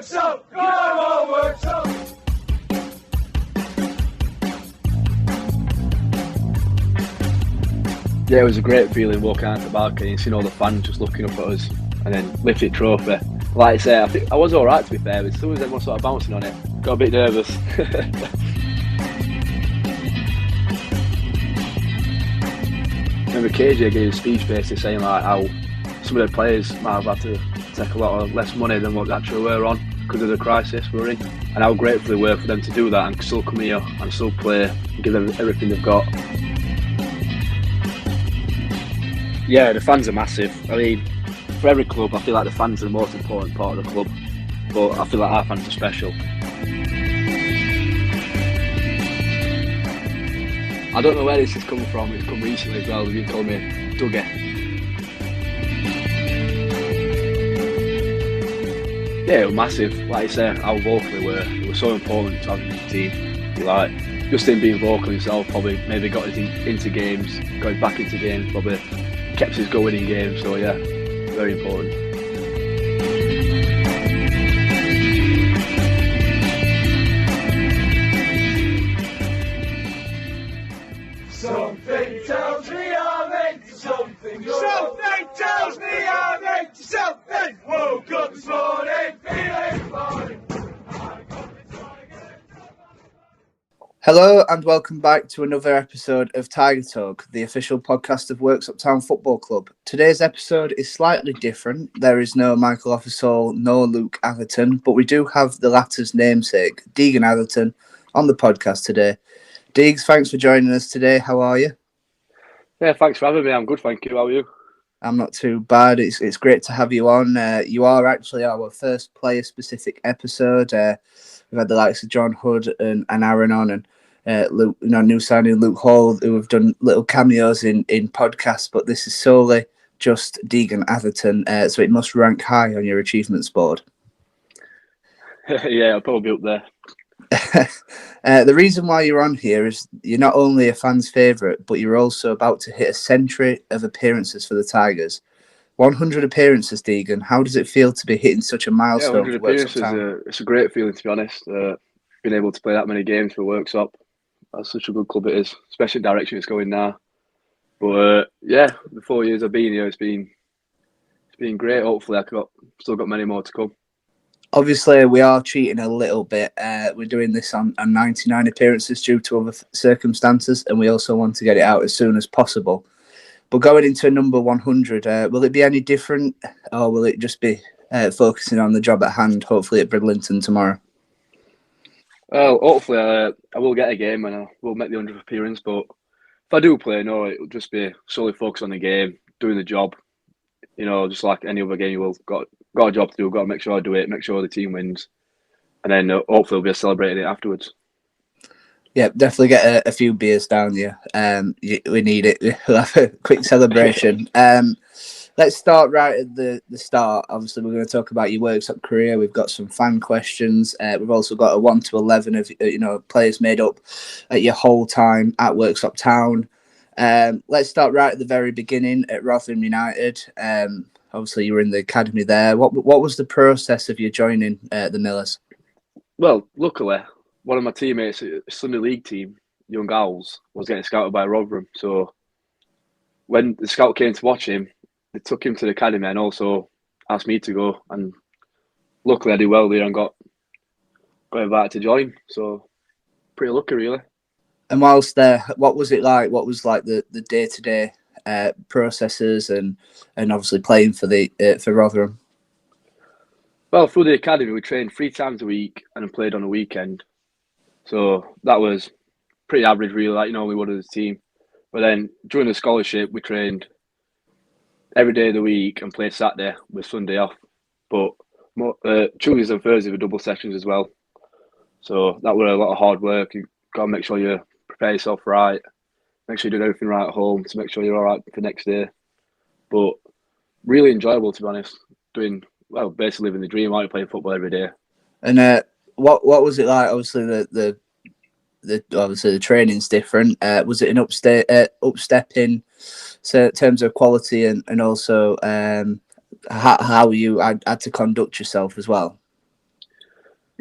Worksop! Come on, Worksop! Yeah, it was a great feeling walking out the balcony and seeing all the fans just looking up at us and then lifted trophy. Like I say, I think I was alright to be fair, but as soon as everyone started bouncing on it, got a bit nervous. Remember KJ gave a speech basically saying like how some of the players might have had to take a lot of less money than what they actually were on because of the crisis we're in, and how grateful they were for them to do that and still come here and still play and give them everything they've got. Yeah, the fans are massive. I mean, for every club, I feel like the fans are the most important part of the club, but I feel like our fans are special. I don't know where this is coming from. It's come recently as well. They've been calling me Dougie. Yeah, it was massive. Like I say, how vocal they were. It was so important to have the team. Like, just him being vocal himself probably maybe got us into games, got us back into games, probably kept us going in games. So yeah, very important. Something tells me I'm into something. Something tells me I'm into something. Woke up this morning feeling fine. Hello and welcome back to another episode of Tiger Talk, the official podcast of Worksop Town Football Club. Today's episode is slightly different. There is no Michael Hothersall, no Luke Atherton, but we do have the latter's namesake, Deegan Atherton, on the podcast today. Deegs, thanks for joining us today. How are you? Yeah, thanks for having me. I'm good, thank you. How are you? I'm not too bad. It's great to have you on. You are actually our first player-specific episode. We've had the likes of John Hood and Aaron on, and Luke, new signing Luke Hall, who have done little cameos in podcasts, but this is solely just Deegan Atherton, so it must rank high on your achievements board. Yeah, I'll probably be up there. The reason why you're on here is you're not only a fan's favourite, but you're also about to hit a century of appearances for the Tigers. 100 appearances, Deegan. How does it feel to be hitting such a milestone? Yeah, 100 appearances. It's a great feeling, to be honest. Being able to play that many games for Worksop. That's such a good club it is, especially the direction it's going now. But yeah, the 4 years I've been here, it's been great. Hopefully, still got many more to come. Obviously, we are cheating a little bit. We're doing this on 99 appearances due to other circumstances, and we also want to get it out as soon as possible. But going into number 100, will it be any different, or will it just be focusing on the job at hand, hopefully at Bridlington tomorrow? Well, hopefully I will get a game and I will make the 100th appearance, but if I do play, no, it'll just be solely focused on the game, doing the job. You know, just like any other game, you will got a job to do, got to make sure I do it, make sure the team wins, and then hopefully we'll be celebrating it afterwards. Yeah, definitely get a few beers down you. We need it. We'll have a quick celebration. Let's start right at the start. Obviously, we're going to talk about your Worksop career. We've got some fan questions. We've also got a 1 to 11 of players made up at your whole time at Worksop Town. Let's start right at the very beginning at Rotherham United. Obviously, you were in the academy there. What was the process of you joining the Millers? Well, luckily, one of my teammates, Sunday League team, Young Owls, was getting scouted by Rotherham. So when the scout came to watch him, they took him to the academy and also asked me to go. And luckily, I did well there and got invited to join. So pretty lucky, really. And whilst there, what was it like? What was like the day-to-day processes and obviously playing for Rotherham? Well, through the academy, we trained 3 times a week and then played on a weekend. So that was pretty average, really, like we would as a team. But then during the scholarship, we trained every day of the week and played Saturday with Sunday off. But Tuesdays and Thursdays were double sessions as well. So that were a lot of hard work. You got to make sure you prepare yourself right, make sure you're doing everything right at home to make sure you're all right for next day. But really enjoyable, to be honest. Basically living the dream, like playing football every day. And what was it like? Obviously, the training's different. Was it an upstep in terms of quality and also how you had to conduct yourself as well?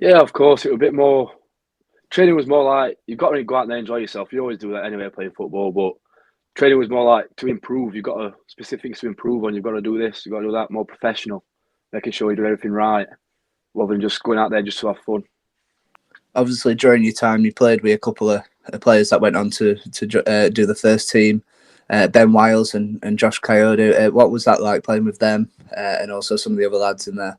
Yeah, of course. It was a bit more. Training was more like you've got to go out there and enjoy yourself. You always do that anyway, playing football. But training was more like to improve. You've got specific things to improve on. You've got to do this. You've got to do that. More professional, making sure you do everything right, rather than just going out there just to have fun. Obviously, during your time, you played with a couple of players that went on to do the first team, Ben Wiles and Josh Coyote. What was that like playing with them and also some of the other lads in there?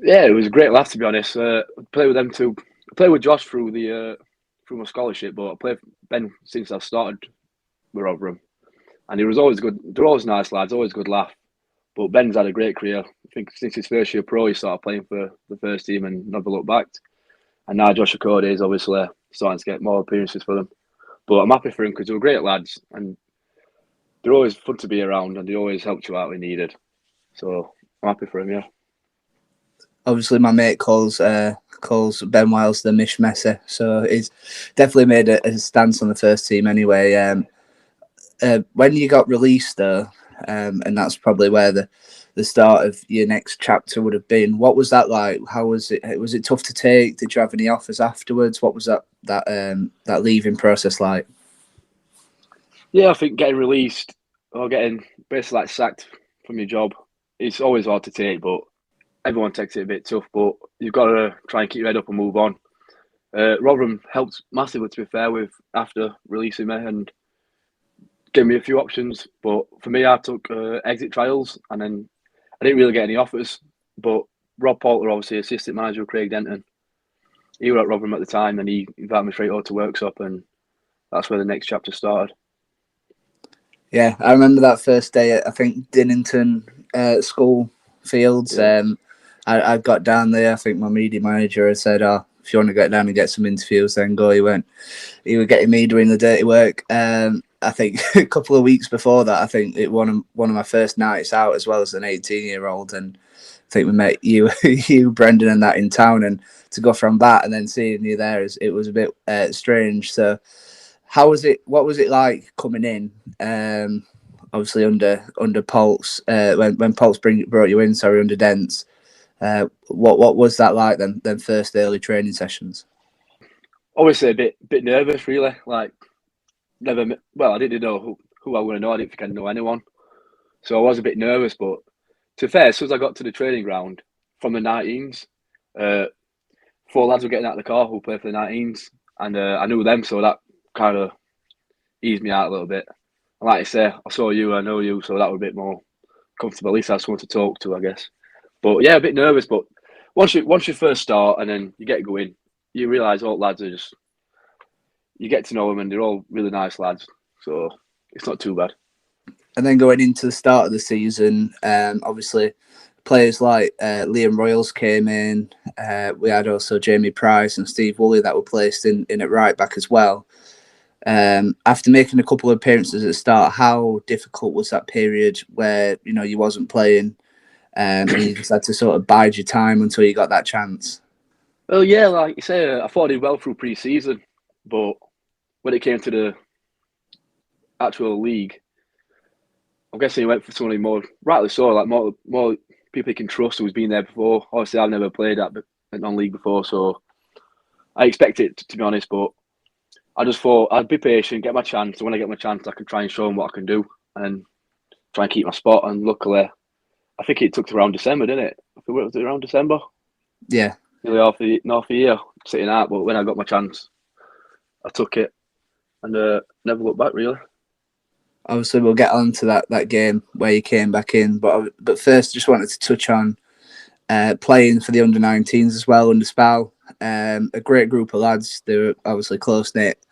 Yeah, it was a great laugh, to be honest. I played with them too. I played with Josh through my scholarship, but I played with Ben since I started with Rotherham, and he was always good. They're always nice lads, always good laugh. But Ben's had a great career. I think since his first year pro, he started playing for the first team and never looked back. And now Josh Cody is obviously starting to get more appearances for them. But I'm happy for him because they were great lads and they're always fun to be around and they always helped you out when needed. So I'm happy for him, yeah. Obviously, my mate calls Ben Wiles the Mish Messer, so he's definitely made a stance on the first team anyway. When you got released, though, and that's probably where the start of your next chapter would have been. What was that like? How was it? Was it tough to take? Did you have any offers afterwards? What was that leaving process like? Yeah, I think getting released or getting basically like sacked from your job, it's always hard to take, but everyone takes it a bit tough. But you've got to try and keep your head up and move on. Rotherham helped massively, to be fair, with after releasing me and gave me a few options. But for me, I took exit trials and then I didn't really get any offers. But Rob Poulter, obviously assistant manager of Craig Denton, he was at Rotherham at the time and he invited me straight over to Worksop, and that's where the next chapter started. Yeah, I remember that first day at, I think, Dinnington School Fields. Yeah. I got down there. I think my media manager had said, "Oh, if you want to get down and get some interviews, then go." He was getting me doing the dirty work. I think a couple of weeks before that, I think it one of my first nights out as well as an 18-year-old, and I think we met you, Brendan, and that in town. And to go from that and then seeing you there, it was a bit strange. So, how was it? What was it like coming in? Obviously under Pulse, when Pulse brought you in, sorry, under Dents. What was that like then first early training sessions? Obviously a bit nervous, really. Like I didn't know who I was going to know. I didn't think I'd know anyone, so I was a bit nervous. But to be fair, as soon as I got to the training ground from the 19s, 4 lads were getting out of the car who played for the 19s, and I knew them, so that kind of eased me out a little bit. And like I say, I saw you, I know you, so that was a bit more comfortable. At least I had someone to talk to, I guess. But yeah, a bit nervous. But once you first start and then you get going, you realise all lads are just, you get to know them and they're all really nice lads. So it's not too bad. And then going into the start of the season, obviously players like Liam Royals came in. We had also Jamie Price and Steve Woolley that were placed in at right back as well. After making a couple of appearances at the start, how difficult was that period where you wasn't playing and you just had to sort of bide your time until you got that chance? Well, yeah, like you say, I thought I did well through pre-season, but when it came to the actual league, I'm guessing he went for somebody more, rightly so, like more people he can trust who's been there before. Obviously, I've never played at non-league before, so I expect it, to be honest, but I just thought I'd be patient, get my chance. So when I get my chance, I can try and show them what I can do and try and keep my spot. And luckily, I think it took to around December, didn't it? I think it was around December. Yeah. Nearly half a year sitting out, but when I got my chance, I took it and never looked back, really. Obviously, we'll get on to that game where you came back in, but first, just wanted to touch on playing for the under-19s as well under Spal. A great group of lads. They were obviously close-knit.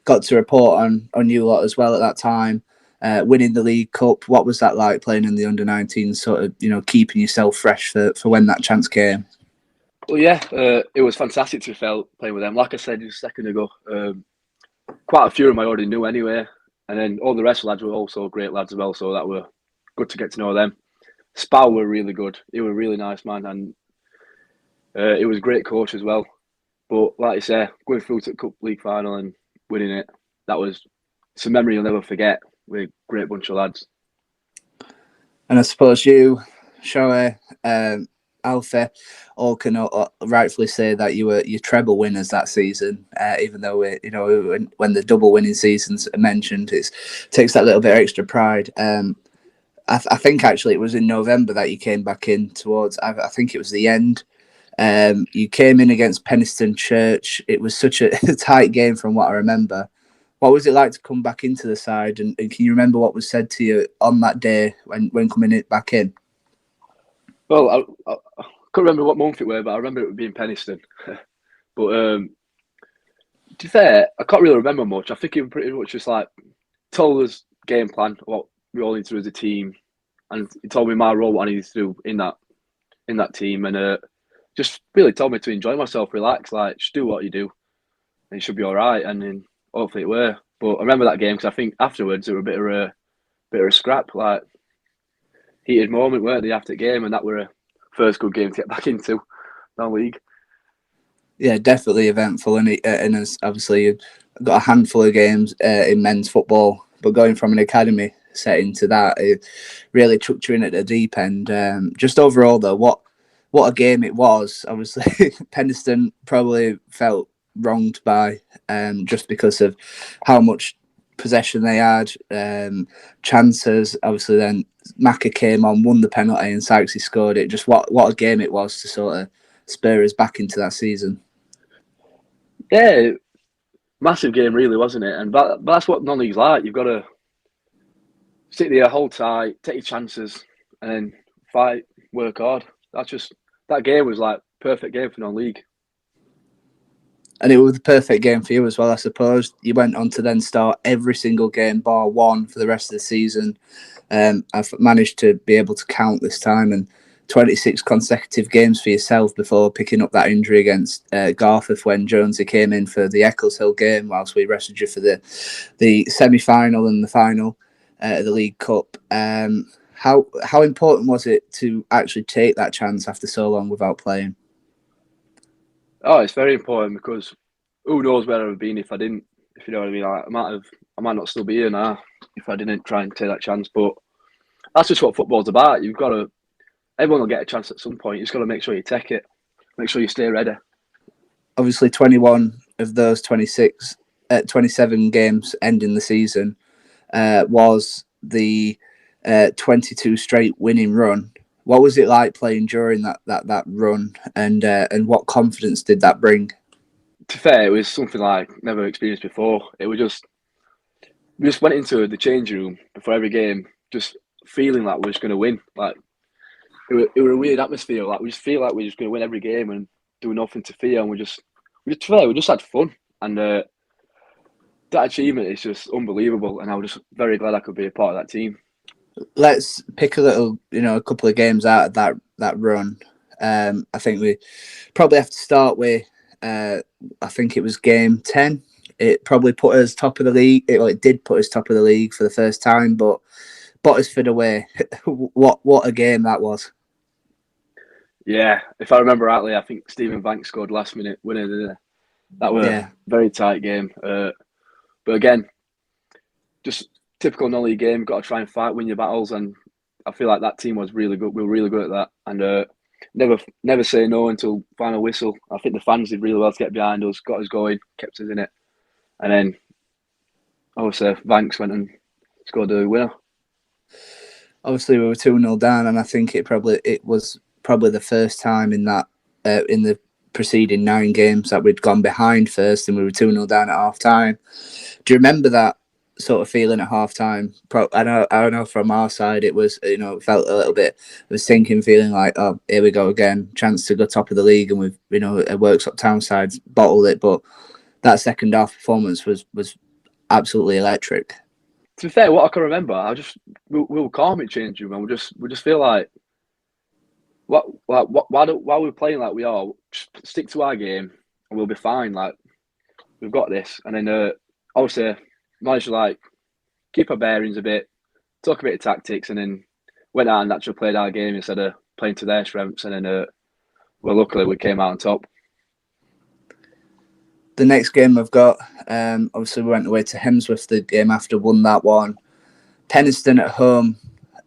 Got to report on you lot as well at that time. Winning the League Cup. What was that like playing in the under-19s? Sort of keeping yourself fresh for when that chance came. Well, yeah, it was fantastic to feel playing with them. Like I said just a second ago, quite a few of them I already knew anyway, and then all the rest of the lads were also great lads as well. So that were good to get to know them. Spal were really good. He was a really nice man, and it was a great coach as well. But like I say, going through to the Cup League final and winning it, it's a memory you'll never forget. We're a great bunch of lads. And I suppose you, Shoei, Alfie all can rightfully say that you were your treble winners that season. Even though when the double winning seasons are mentioned, it takes that little bit of extra pride. I think actually it was in November that you came back in towards. I think it was the end. You came in against Penistone Church. It was such a tight game from what I remember. What was it like to come back into the side? And can you remember what was said to you on that day when coming back in? Well, I couldn't remember what month it was, but I remember it being Penistone. But to be fair, I can't really remember much. I think it was pretty much just like told us game plan, what we all need to do as a team, and he told me my role, what I needed to do in that team, and just really told me to enjoy myself, relax, like just do what you do, and it should be all right. And then hopefully it were. But I remember that game because I think afterwards it was a bit of a scrap, like heated moment, weren't they, after the game, and that were a first good game to get back into non-league. Yeah, definitely eventful, and obviously you've got a handful of games in men's football, but going from an academy setting to that, it really chucked you in at the deep end. Just overall though, what a game it was. Obviously, Penistone probably felt wronged by just because of how much possession they had, chances. Obviously, then Macca came on, won the penalty, and Sykes scored it. Just what a game it was to sort of spur us back into that season. Yeah, massive game, really, wasn't it? And but that's what non-league's like. You've got to sit there, hold tight, take your chances, and then fight, work hard. That game was like perfect game for non-league. And it was the perfect game for you as well, I suppose. You went on to then start every single game bar one for the rest of the season. I've managed to be able to count this time, and 26 consecutive games for yourself before picking up that injury against Garforth when Jonesy came in for the Eccleshill game, whilst we rested you for the semi-final and the final of the League Cup. How important was it to actually take that chance after so long without playing? Oh, it's very important because who knows where I would have been if I didn't. If you know what I mean, I might not still be here now if I didn't try and take that chance. But that's just what football's about. Everyone will get a chance at some point. You just got to make sure you take it. Make sure you stay ready. Obviously, 21 of those 27 games ending the season was the 22 straight winning run. What was it like playing during that run, and what confidence did that bring? To be fair, it was something like never experienced before. It was we just went into the change room before every game, just feeling like we were just going to win. Like it was a weird atmosphere. Like we just feel like we're just going to win every game and do nothing to fear. And we just had fun, and that achievement is just unbelievable. And I was just very glad I could be a part of that team. Let's pick a couple of games out of that run. I think we probably have to start with. I think it was game 10. It probably put us top of the league. It did put us top of the league for the first time, but Bottisford away. What a game that was. Yeah, if I remember rightly, I think Stephen Banks scored last minute winner. That was a very tight game. But again, just typical non-league game. Got to try and fight, win your battles, and I feel like that team was really good. We were really good at that, and never say no until final whistle. I think the fans did really well to get behind us, got us going, kept us in it, and then obviously Banks went and scored the winner. Obviously, we were 2-0 down, and I think it was probably the first time in that in the preceding 9 games that we'd gone behind first, and we were 2-0 down at half time. Do you remember that sort of feeling at half time? I know from our side it was, it felt a little bit of a sinking feeling, like, oh, here we go again, chance to go top of the league, and we've a Worksop Town side bottled it. But that second half performance was absolutely electric. To be fair, what I can remember, we were calm in change room, and we just feel like while we're playing like we are, just stick to our game and we'll be fine. Like we've got this, and then obviously managed to keep our bearings a bit, talk a bit of tactics, and then went out and actually played our game instead of playing to their strengths. And then luckily we came out on top. The next game we've got, obviously we went away to Hemsworth the game after, won that one. Penistone at home,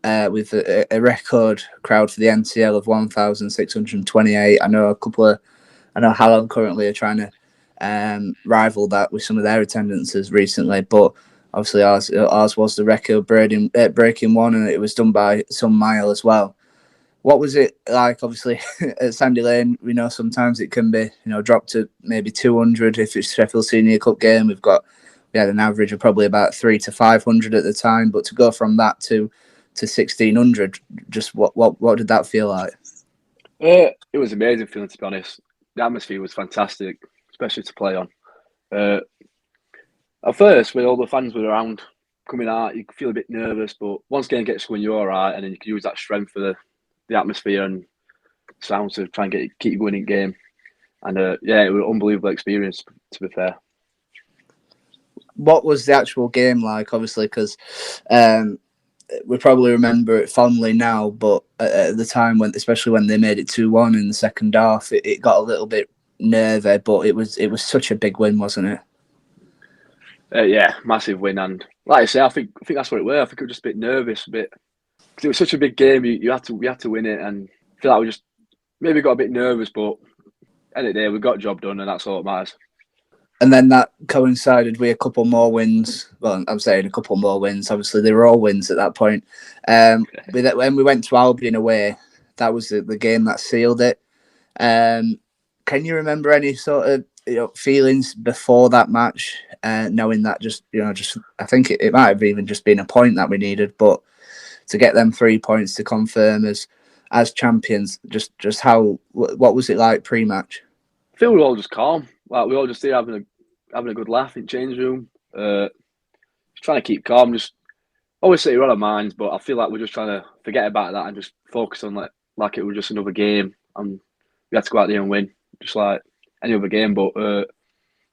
with a record crowd for the NCL of 1,628. I know Kallen currently are trying to rival that with some of their attendances recently, but obviously ours was the record breaking one, and it was done by some mile as well. What was it like? Obviously, at Sandy Lane, we know sometimes it can be, dropped to maybe 200 if it's Sheffield Senior Cup game. We had an average of probably about 300 to 500 at the time, but to go from that to 1,600, just what did that feel like? It was amazing feeling, to be honest. The atmosphere was fantastic, especially to play on. At first, when all the fans were around coming out, you feel a bit nervous, but once the game gets going, you're all right, and then you can use that strength for the atmosphere and sound to try and keep you going in game. And it was an unbelievable experience, to be fair. What was the actual game like? Obviously, because we probably remember it fondly now, but at the time, especially when they made it 2-1 in the second half, it got a little bit nervy. But it was such a big win, wasn't it? Yeah, massive win, and like I say, I think that's what it was. I think it was just a bit nervous, because it was such a big game. We had to win it, and I feel like we just maybe got a bit nervous, but end of the day, we got the job done, and that's all that matters. And then that coincided with a couple more wins. Well, I'm saying a couple more wins. Obviously, they were all wins at that point. When we went to Albion away, that was the game that sealed it. Can you remember any sort of feelings before that match, knowing that just I think it might have even just been a point that we needed, but to get them 3 points to confirm as champions, just what was it like pre-match? I feel we were all just calm. Like we all just there having a good laugh in change room. Just trying to keep calm. Just obviously we're on our minds, but I feel like we're just trying to forget about that and just focus on like it was just another game, and we had to go out there and win, just like any other game. But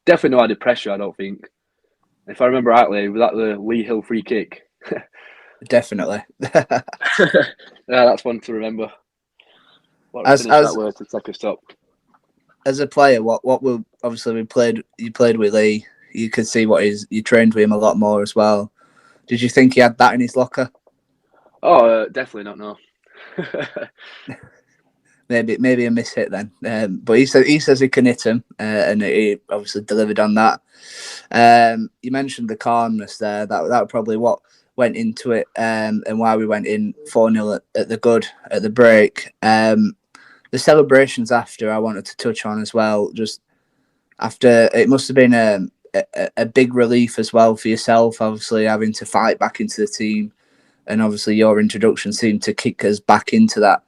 definitely no added pressure, I don't think. If I remember rightly, was that the Lee Hill free kick? Definitely. Yeah, that's one to remember. That word to take a stop. As a player, what will obviously you played with Lee. You could see you trained with him a lot more as well. Did you think he had that in his locker? Oh, definitely not. No. maybe a mishit then. But he says he can hit him, and he obviously delivered on that. You mentioned the calmness there. That probably what went into it, and why we went in 4-0 at the break. The celebrations after, I wanted to touch on as well. Just after, it must have been a big relief as well for yourself, obviously having to fight back into the team, and obviously your introduction seemed to kick us back into that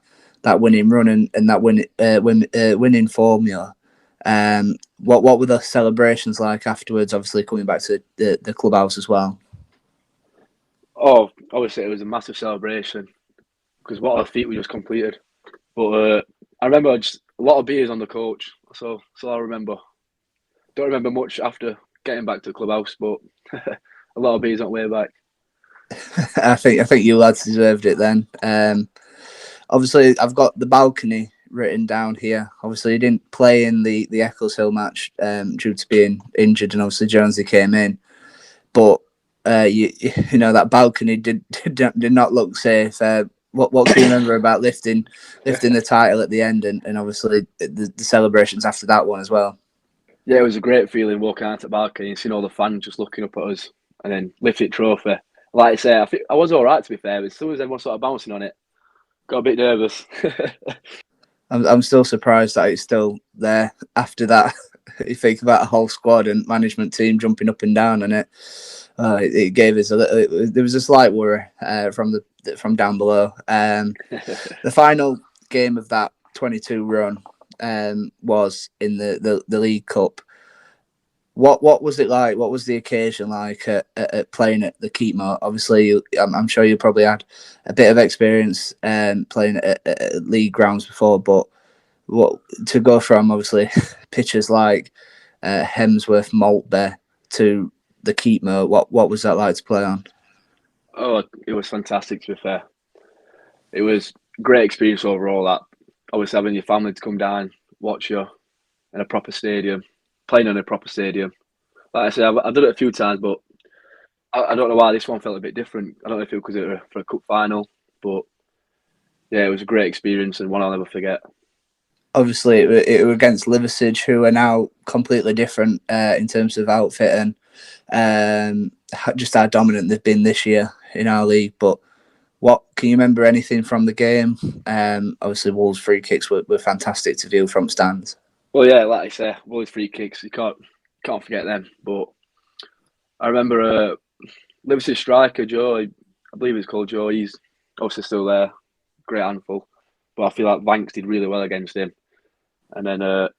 winning run and that winning formula. What were the celebrations like afterwards? Obviously coming back to the clubhouse as well. Oh, obviously it was a massive celebration because what a feat we just completed. But I remember just a lot of beers on the coach, so I remember. Don't remember much after getting back to the clubhouse, but a lot of beers on the way back. I think you lads deserved it then. Obviously, I've got the balcony written down here. Obviously, he didn't play in the Eccleshill match due to being injured, and obviously Jonesy came in. But you know that balcony did not look safe. What can you remember about lifting the title at the end, and obviously the celebrations after that one as well? Yeah, it was a great feeling walking out to the balcony and seeing all the fans just looking up at us, and then lifting the trophy. Like I say, I think I was all right, to be fair. But as soon as everyone started bouncing on it, got a bit nervous. I'm still surprised that it's still there after that. You think about a whole squad and management team jumping up and down on it. It gave us a little. There was a slight worry from down below. The final game of that 22 run was in the League Cup. What was it like? What was the occasion like at playing at the Keepmoat? Obviously, I'm sure you probably had a bit of experience playing at league grounds before, but to go from obviously pitches like Hemsworth, Maltby to the Keepmoat, what was that like to play on? Oh, it was fantastic, to be fair. It was a great experience overall. That obviously having your family to come down, watch you in a proper stadium, playing in a proper stadium. Like I said, I've done it a few times, but I don't know why this one felt a bit different. I don't know if it was because it was for a cup final, But yeah, it was a great experience and one I'll never forget. Obviously, it were against Liversedge, who are now completely different in terms of outfit and just how dominant they've been this year in our league. But what can you remember anything from the game? Obviously, Wolves' free kicks were fantastic to view from stands. Well, yeah, like I say, Wolves' free kicks, you can't forget them. But I remember Liverpool striker Joe, I believe he's called Joe. He's obviously still there, great handful. But I feel like Vanks did really well against him. And then I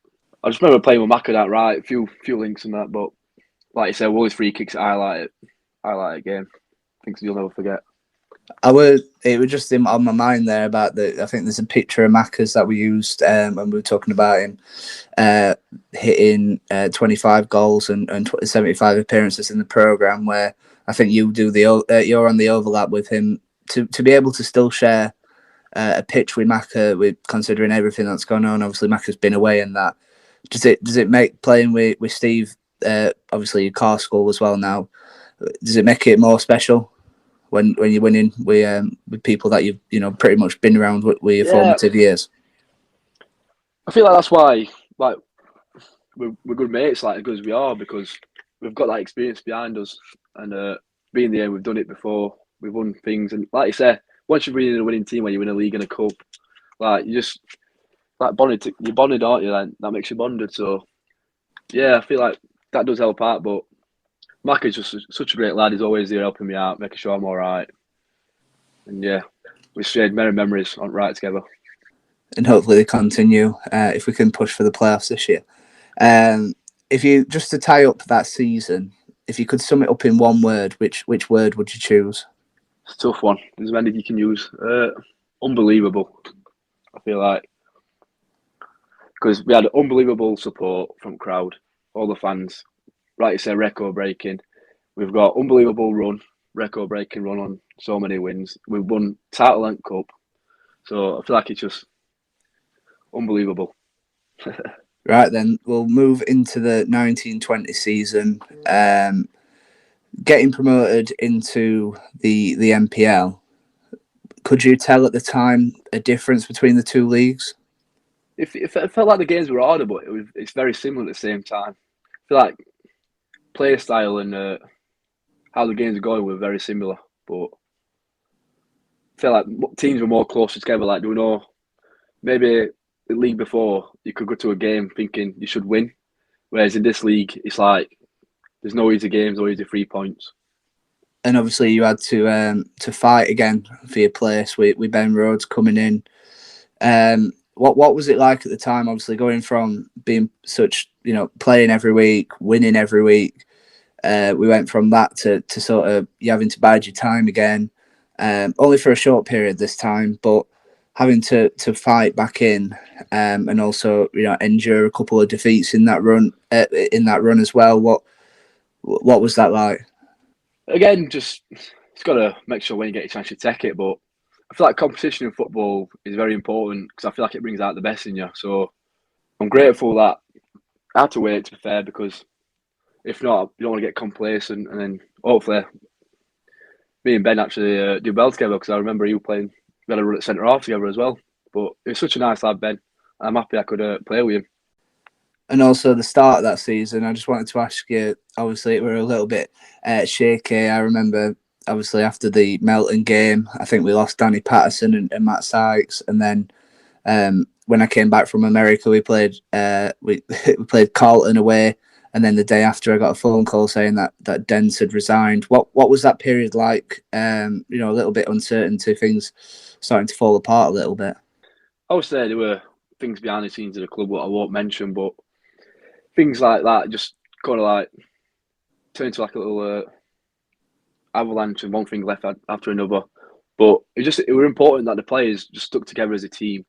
just remember playing with Macca outright, a few links and that. But like you said, Wolves' free kicks highlight game. Things you'll never forget. It was just on my mind there about I think there's a picture of Macca's that we used when we were talking about him hitting 25 goals and 75 appearances in the programme, where I think you do you're on the overlap with him to be able to still share a pitch with Macca, with considering everything that's going on. Obviously, Macca's been away in that. Does it make playing with Steve, obviously your car school as well now, does it make it more special when you're winning with people that you've pretty much been around with your formative years? I feel like that's why we're good mates, like as good as we are, because we've got that experience behind us, and being there, we've done it before. We've won things, and like you say, once you're in a winning team, where you win a league and a cup, like you just bonded. You're bonded, aren't you? Like that makes you bonded. So yeah, I feel like that does help out. But Mac is just such a great lad. He's always there helping me out, making sure I'm all right. And yeah, we shared many memories on right together. And hopefully they continue if we can push for the playoffs this year. If you just to tie up that season, if you could sum it up in one word, which word would you choose? It's a tough one. There's many you can use. Unbelievable. I feel like because we had unbelievable support from crowd, all the fans. Like you said, record breaking. We've got unbelievable record breaking run on so many wins. We've won title and cup, so I feel like it's just unbelievable. Right then, we'll move into the 1920 season. Getting promoted into the NPL. Could you tell at the time a difference between the two leagues? It felt like the games were harder, but it's very similar at the same time. I feel like play style and how the games are going were very similar, but I feel like teams were more closer together. Like, do we know, maybe the league before, you could go to a game thinking you should win, whereas in this league, it's like there's no easy games, no easy 3 points. And obviously, you had to fight again for your place with Ben Rhodes coming in. What was it like at the time? Obviously, going from being such, playing every week, winning every week, we went from that to sort of you having to bide your time again, only for a short period this time, but having to fight back in, and also endure a couple of defeats in that run as well. What was that like? Again, just it's got to make sure when you get a chance to take it, but I feel like competition in football is very important because I feel like it brings out the best in you. So I'm grateful that I had to wait, to be fair, because if not, you don't want to get complacent. And then hopefully me and Ben actually do well together, because I remember you playing, we had a run at centre half together as well. But it was such a nice lad, Ben. I'm happy I could play with him. And also the start of that season, I just wanted to ask you, obviously we were a little bit shaky. I remember, obviously, after the Melton game, I think we lost Danny Patterson and Matt Sykes. And then when I came back from America, we played we played Carlton away. And then the day after, I got a phone call saying that Dens had resigned. What was that period like? A little bit uncertainty, things starting to fall apart a little bit. I would say there were things behind the scenes of the club what I won't mention, but things like that just kind of like turned to like a little avalanche, and one thing left after another. But it was important that the players just stuck together as a team,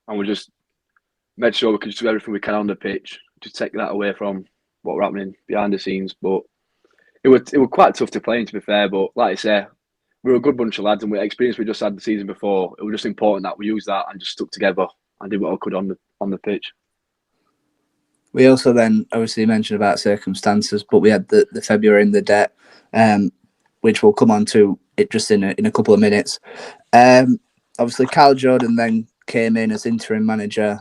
and we just made sure we could just do everything we can on the pitch to take that away from what were happening behind the scenes. But it was quite tough to play in, to be fair. But like I say, we were a good bunch of lads, and with the experience we just had the season before, it was just important that we used that and just stuck together and did what we could on the pitch. We also then obviously mentioned about circumstances, but we had the February in the debt, which we'll come on to it just in a couple of minutes. Obviously, Kyle Jordan then came in as interim manager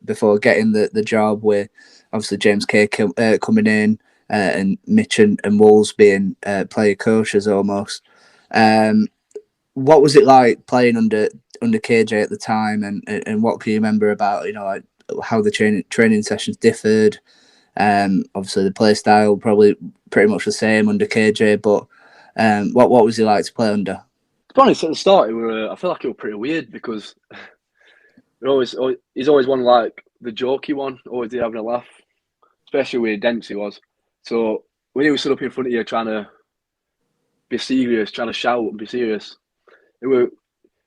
before getting the job with obviously James Kay coming in and Mitch and Wolves being player coaches almost. What was it like playing under KJ at the time, and what can you remember about like how the training sessions differed? Obviously the play style probably pretty much the same under KJ, but what was it like to play under? To be honest, at the start, I feel like it was pretty weird because he's always one like the jokey one, always having a laugh, especially where Dempsey was. So when he was stood up in front of you trying to be serious, trying to shout and be serious, it were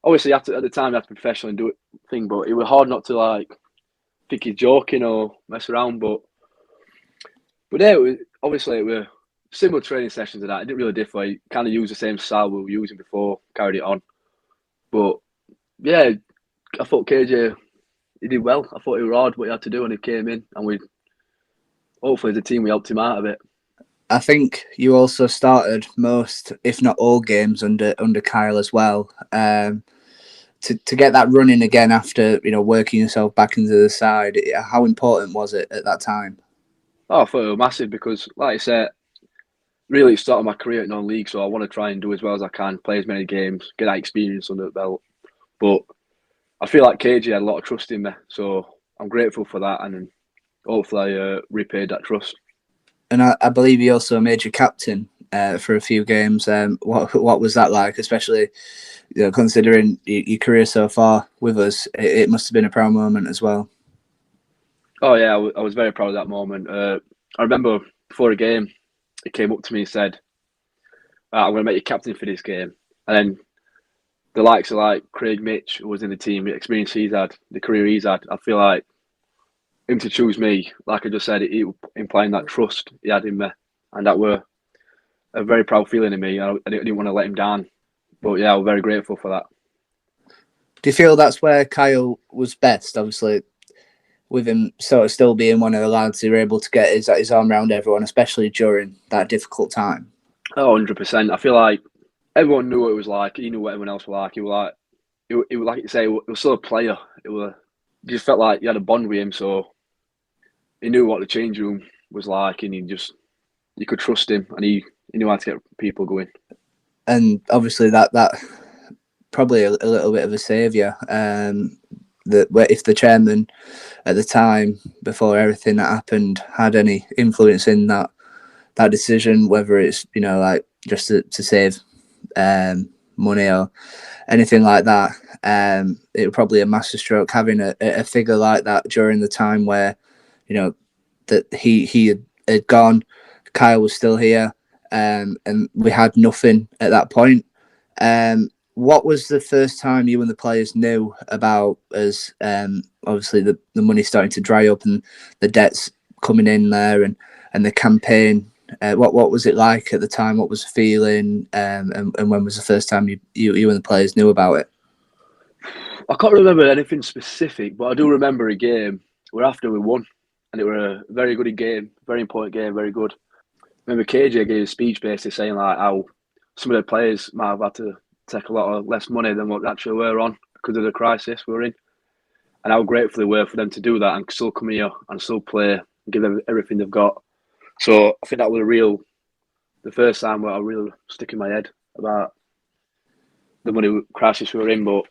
obviously at the time you had to be professional and do it thing, but it was hard not to like think he's joking or mess around. But yeah, it were similar training sessions to that. It didn't really differ. He kind of used the same style we were using before, carried it on. But yeah, I thought KJ, he did well. I thought he was hard what he had to do when he came in, and hopefully as a team we helped him out of it. I think you also started most, if not all, games under Kyle as well. To get that running again after working yourself back into the side, how important was it at that time? Oh, I thought it was massive because, like I said, really it started my career at non-league, so I want to try and do as well as I can, play as many games, get that experience under the belt. But I feel like KJ had a lot of trust in me, so I'm grateful for that, and hopefully I repaid that trust. And I believe he also made you captain for a few games. What was that like, especially considering your career so far with us? It must have been a proud moment as well. Oh yeah, I was very proud of that moment. I remember before a game, he came up to me and said, "I'm going to make you captain for this game." And then the likes of like Craig Mitch, who was in the team, the experience he's had, the career he's had, I feel like him to choose me, like I just said, he implying that trust he had in me, and that were a very proud feeling in me. I didn't want to let him down, but yeah, I'm very grateful for that. Do you feel that's where Kyle was best? Obviously, with him sort of still being one of the lads who were able to get his arm around everyone, especially during that difficult time. Oh, 100%. I feel like everyone knew what it was like. He knew what everyone else was like. It was like you say, it was still a player. You just felt like you had a bond with him, so he knew what the change room was like, and you could trust him, and he knew how to get people going. And obviously that probably a little bit of a saviour. That if the chairman at the time, before everything that happened, had any influence in that decision, whether it's like just to save money or anything like that, it was probably a master stroke having a figure like that during the time where that he had gone, Kyle was still here, and we had nothing at that point. What was the first time you and the players knew about as obviously the money starting to dry up and the debts coming in there and the campaign? What was it like at the time? What was the feeling? And when was the first time you and the players knew about it? I can't remember anything specific, but I do remember a game where after we won, and it was a very good game, very important game, very good. I remember KJ gave a speech basically saying like how some of the players might have had to take a lot of less money than what they actually were on because of the crisis we were in, and how grateful they were for them to do that and still come here and still play and give them everything they've got. So I think that was the first time where I really stuck in my head about the money crisis we were in. But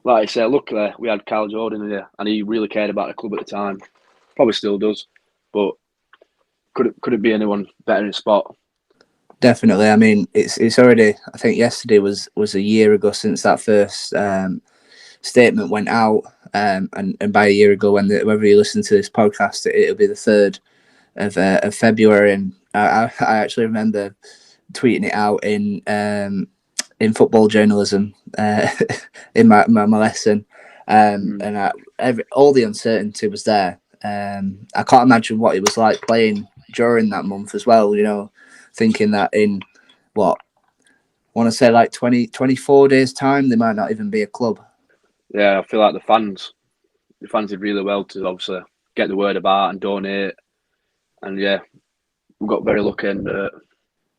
like I said, luckily we had Kyle Jordan here, and he really cared about the club at the time. Probably still does, but couldn't be anyone better in spot. Definitely. I mean, it's already. I think yesterday was a year ago since that first statement went out, and by a year ago, whenever you listen to this podcast, it'll be the 3rd of February, and I actually remember tweeting it out in football journalism in my lesson, and all the uncertainty was there. I can't imagine what it was like playing during that month as well. Thinking that in I want to say like 24 days time, there might not even be a club. Yeah, I feel like the fans did really well to obviously get the word about and donate. And yeah, we've got very lucky, and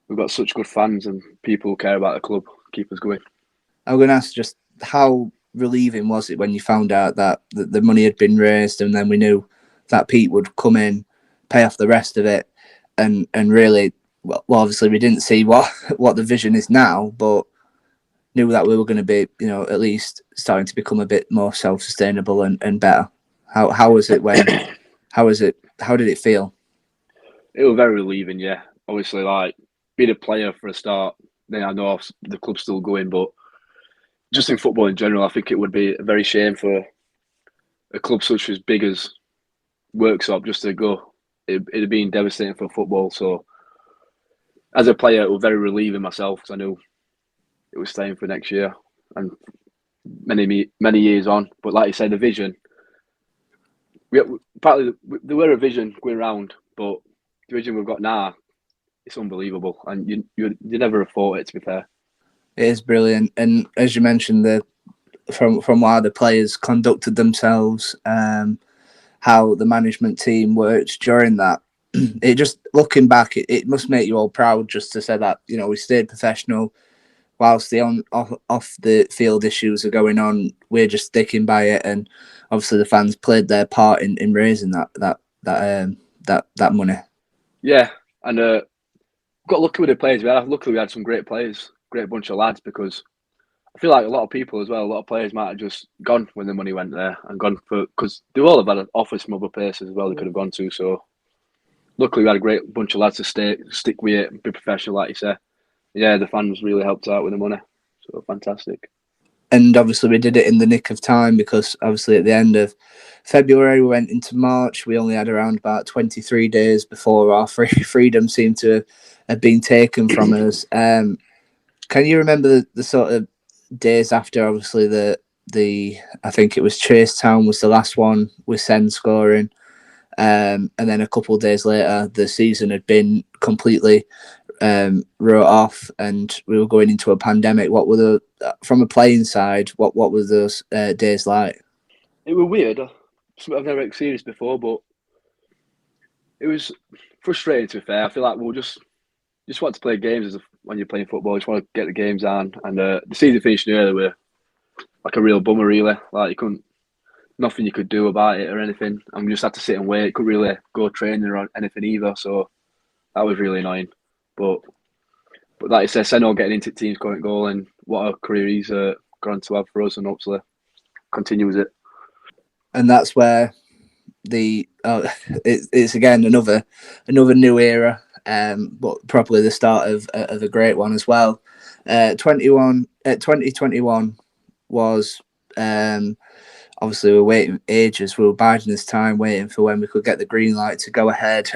we've got such good fans and people who care about the club keep us going. I'm going to ask just how relieving was it when you found out that the money had been raised, and then we knew that Pete would come in, pay off the rest of it, and really, well, obviously we didn't see what the vision is now, but knew that we were going to be, at least starting to become a bit more self-sustainable and better. How was it when? How did it feel? It was very relieving, yeah. Obviously, like being a player for a start, then I know the club's still going, but just in football in general, I think it would be a very shame for a club such as big as Worksop just to go. It'd have been devastating for football. So, as a player, it was very relieving myself because I knew it was staying for next year and many years on. But like you said, the vision. Partly there were a vision going around, but the vision we've got now, it's unbelievable, and you never have thought it. To be fair, it is brilliant, and as you mentioned, from how the players conducted themselves, how the management team worked during that. It just looking back, it must make you all proud just to say that we stayed professional whilst the off the field issues are going on. We're just sticking by it, and obviously the fans played their part in raising that money. Yeah, and got lucky with the players we had. Luckily, we had some great players, great bunch of lads. Because I feel like a lot of people as well, a lot of players might have just gone when the money went there and gone because they all have had offers from other places as well. They could have gone to. So luckily, we had a great bunch of lads to stick with it, and be professional, like you say. Yeah, the fans really helped out with the money. So fantastic. And obviously we did it in the nick of time, because obviously at the end of February we went into March. We only had around about 23 days before our freedom seemed to have been taken from us. Can you remember the sort of days after? Obviously the I think it was Chase Town was the last one with Sen scoring, and then a couple of days later the season had been completely wrote off, and we were going into a pandemic. What were from a playing side? What were those days like? It was weird. Something I've never experienced before, but it was frustrating. To be fair, I feel like we'll just want to play games when you're playing football. You just want to get the games on, and the season finished early. We're like a real bummer, really. Like nothing you could do about it or anything, and we just had to sit and wait. Couldn't really go training or anything either. So that was really annoying. But like I said, Seno getting into teams, scoring goal, and what a career he's gone to have for us, and hopefully continues it. And that's where it's again another new era, but probably the start of a great one as well. 2021 was obviously we were waiting ages. We were biding this time, waiting for when we could get the green light to go ahead.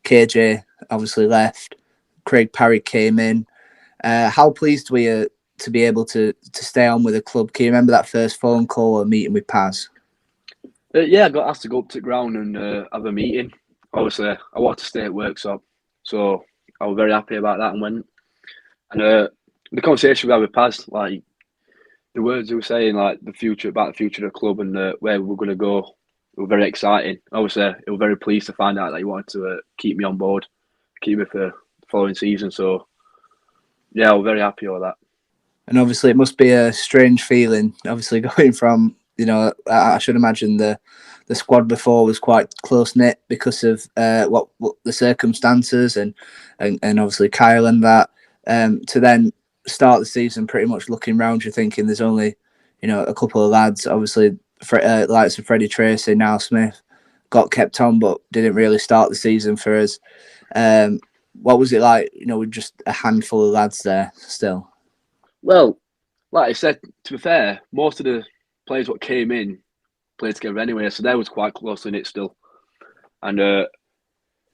KJ obviously left. Craig Parry came in. How pleased were you to be able to stay on with the club? Can you remember that first phone call or meeting with Paz? Yeah, I got asked to go up to the ground and have a meeting. Obviously, I wanted to stay at Worksop, so I was very happy about that and went. And the conversation we had with Paz, like the words he was saying, like the future of the club and where we're going to go, were very exciting. Obviously, I was very pleased to find out that he wanted to keep me on board, keep me for the following season. So, yeah, I was very happy with that. And obviously, it must be a strange feeling. Obviously, going from I should imagine the squad before was quite close knit because of what the circumstances and obviously Kyle and that to then start the season pretty much looking round, you're thinking there's only a couple of lads. Obviously, likes of Freddie Tracy, now Smith, got kept on, but didn't really start the season for us. What was it like? With just a handful of lads there still. Well, like I said, to be fair, most of the players what came in played together anyway, so they was quite close in it still. And they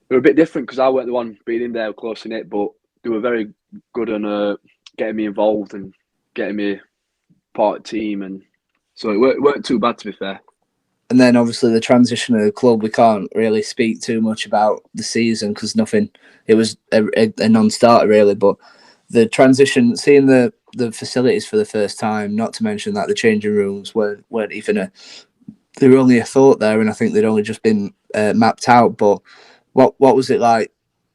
were a bit different because I weren't the one being in there close in it, but they were very good on getting me involved and getting me part of the team, and so it weren't too bad, to be fair. And then obviously the transition of the club, we can't really speak too much about the season because it was a non-starter really, but the transition, seeing the facilities for the first time, not to mention that the changing rooms weren't even they were only a thought there, and I think they'd only just been mapped out. But what was it like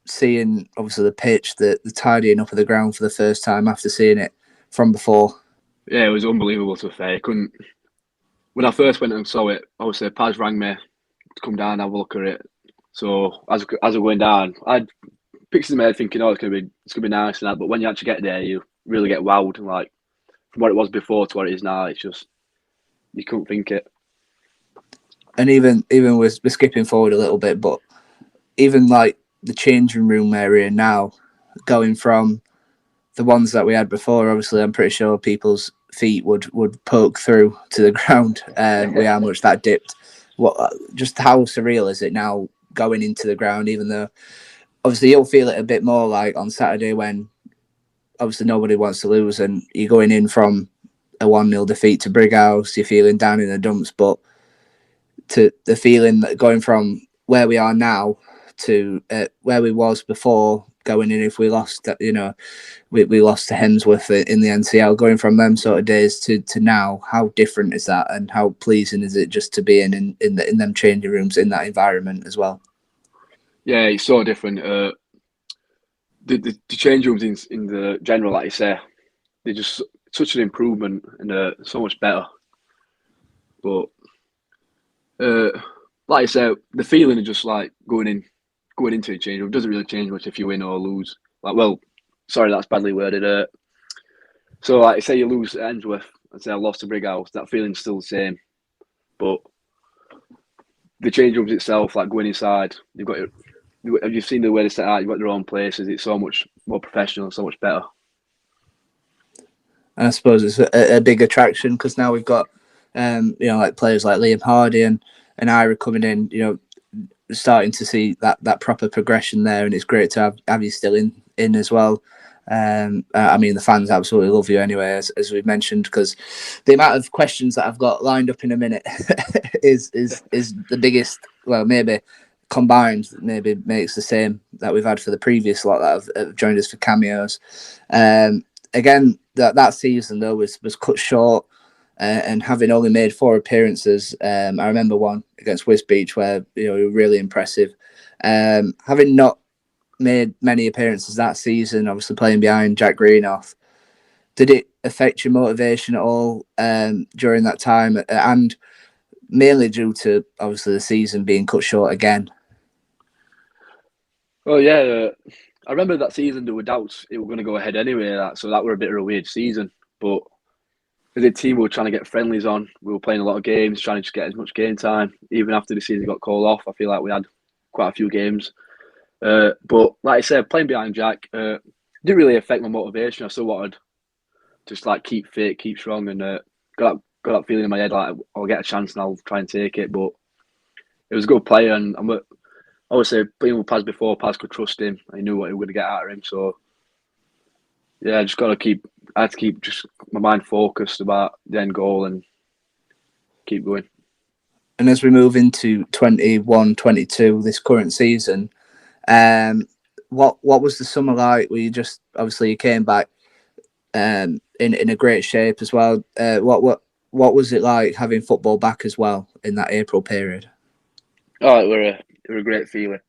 seeing obviously the pitch, the tidying up of the ground for the first time after seeing it from before. Yeah, it was unbelievable to be fair. When I first went and saw it, obviously Paz rang me to come down and have a look at it. So as I went down, I had pictures in my head thinking, oh, it's gonna be nice and that. But when you actually get there, you really get wowed. Like from what it was before to what it is now, it's just you couldn't think it. And even we're skipping forward a little bit, but even like the changing room area now, going from the ones that we had before, obviously I'm pretty sure people's feet would poke through to the ground with how much that dipped. Just how surreal is it now going into the ground, even though obviously you'll feel it a bit more like on Saturday when obviously nobody wants to lose and you're going in from a 1-0 defeat to Brighouse, you're feeling down in the dumps, but to the feeling that going from where we are now to where we was before going in, if we lost, we lost to Hemsworth in the NCL, going from them sort of days to now, how different is that, and how pleasing is it just to be in them changing rooms, in that environment as well? Yeah, it's so different. The change rooms in the general, like you say, they're just such an improvement and so much better. But like I say, the feeling of just like going into a change room doesn't really change much if you win or lose. Like, well, sorry, that's badly worded. So, like, say you lose at Hemsworth and say I lost to Brighouse, that feeling's still the same. But the change rooms itself, like going inside, have you seen the way they set out? You've got their own places. It's so much more professional, so much better. And I suppose it's a big attraction because now we've got, like players like Liam Hardy and Ira coming in, starting to see that proper progression there, and it's great to have you still in as well. I mean, the fans absolutely love you anyway, as we've mentioned, because the amount of questions that I've got lined up in a minute is the biggest. Well, maybe combined, maybe makes the same that we've had for the previous lot that have joined us for cameos. Again, that season though was cut short. And having only made 4 appearances, I remember one against Wisbech where we were really impressive. Having not made many appearances that season, obviously playing behind Jack Greenoff, did it affect your motivation at all during that time? And mainly due to obviously the season being cut short again. Well, yeah, I remember that season there were doubts it was going to go ahead anyway. So that were a bit of a weird season, but as a team, we were trying to get friendlies on. We were playing a lot of games, trying to just get as much game time. Even after the season got called off, I feel like we had quite a few games. But like I said, playing behind Jack didn't really affect my motivation. I still wanted just like keep fit, keep strong, and got that feeling in my head like I'll get a chance and I'll try and take it. But it was a good player, and obviously playing with Paz before, Paz could trust him. I knew what he was going to get out of him. So yeah, I had to keep just my mind focused about the end goal and keep going. And as we move into 21-22, this current season, what was the summer like? You came back in a great shape as well. What was it like having football back as well in that April period? Oh, it were a great feeling.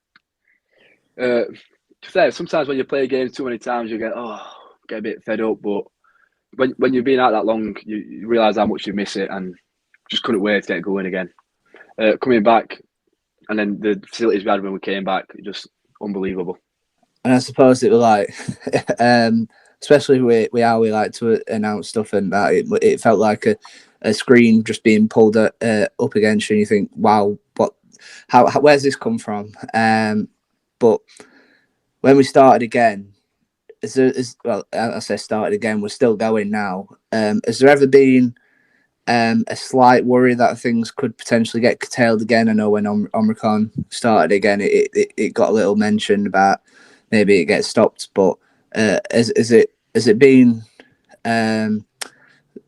Sometimes when you play games too many times, you get a bit fed up. But when you've been out that long, you realise how much you miss it, and just couldn't wait to get going again. Coming back, and then the facilities we had when we came back, just unbelievable. And I suppose it was like, especially with how we like to announce stuff and that, it felt like a screen just being pulled up against you, and you think, wow, where's this come from? But when we started again, I say started again, we're still going now. Has there ever been a slight worry that things could potentially get curtailed again? I know when Omicron started again, it got a little mention about maybe it gets stopped, but has it been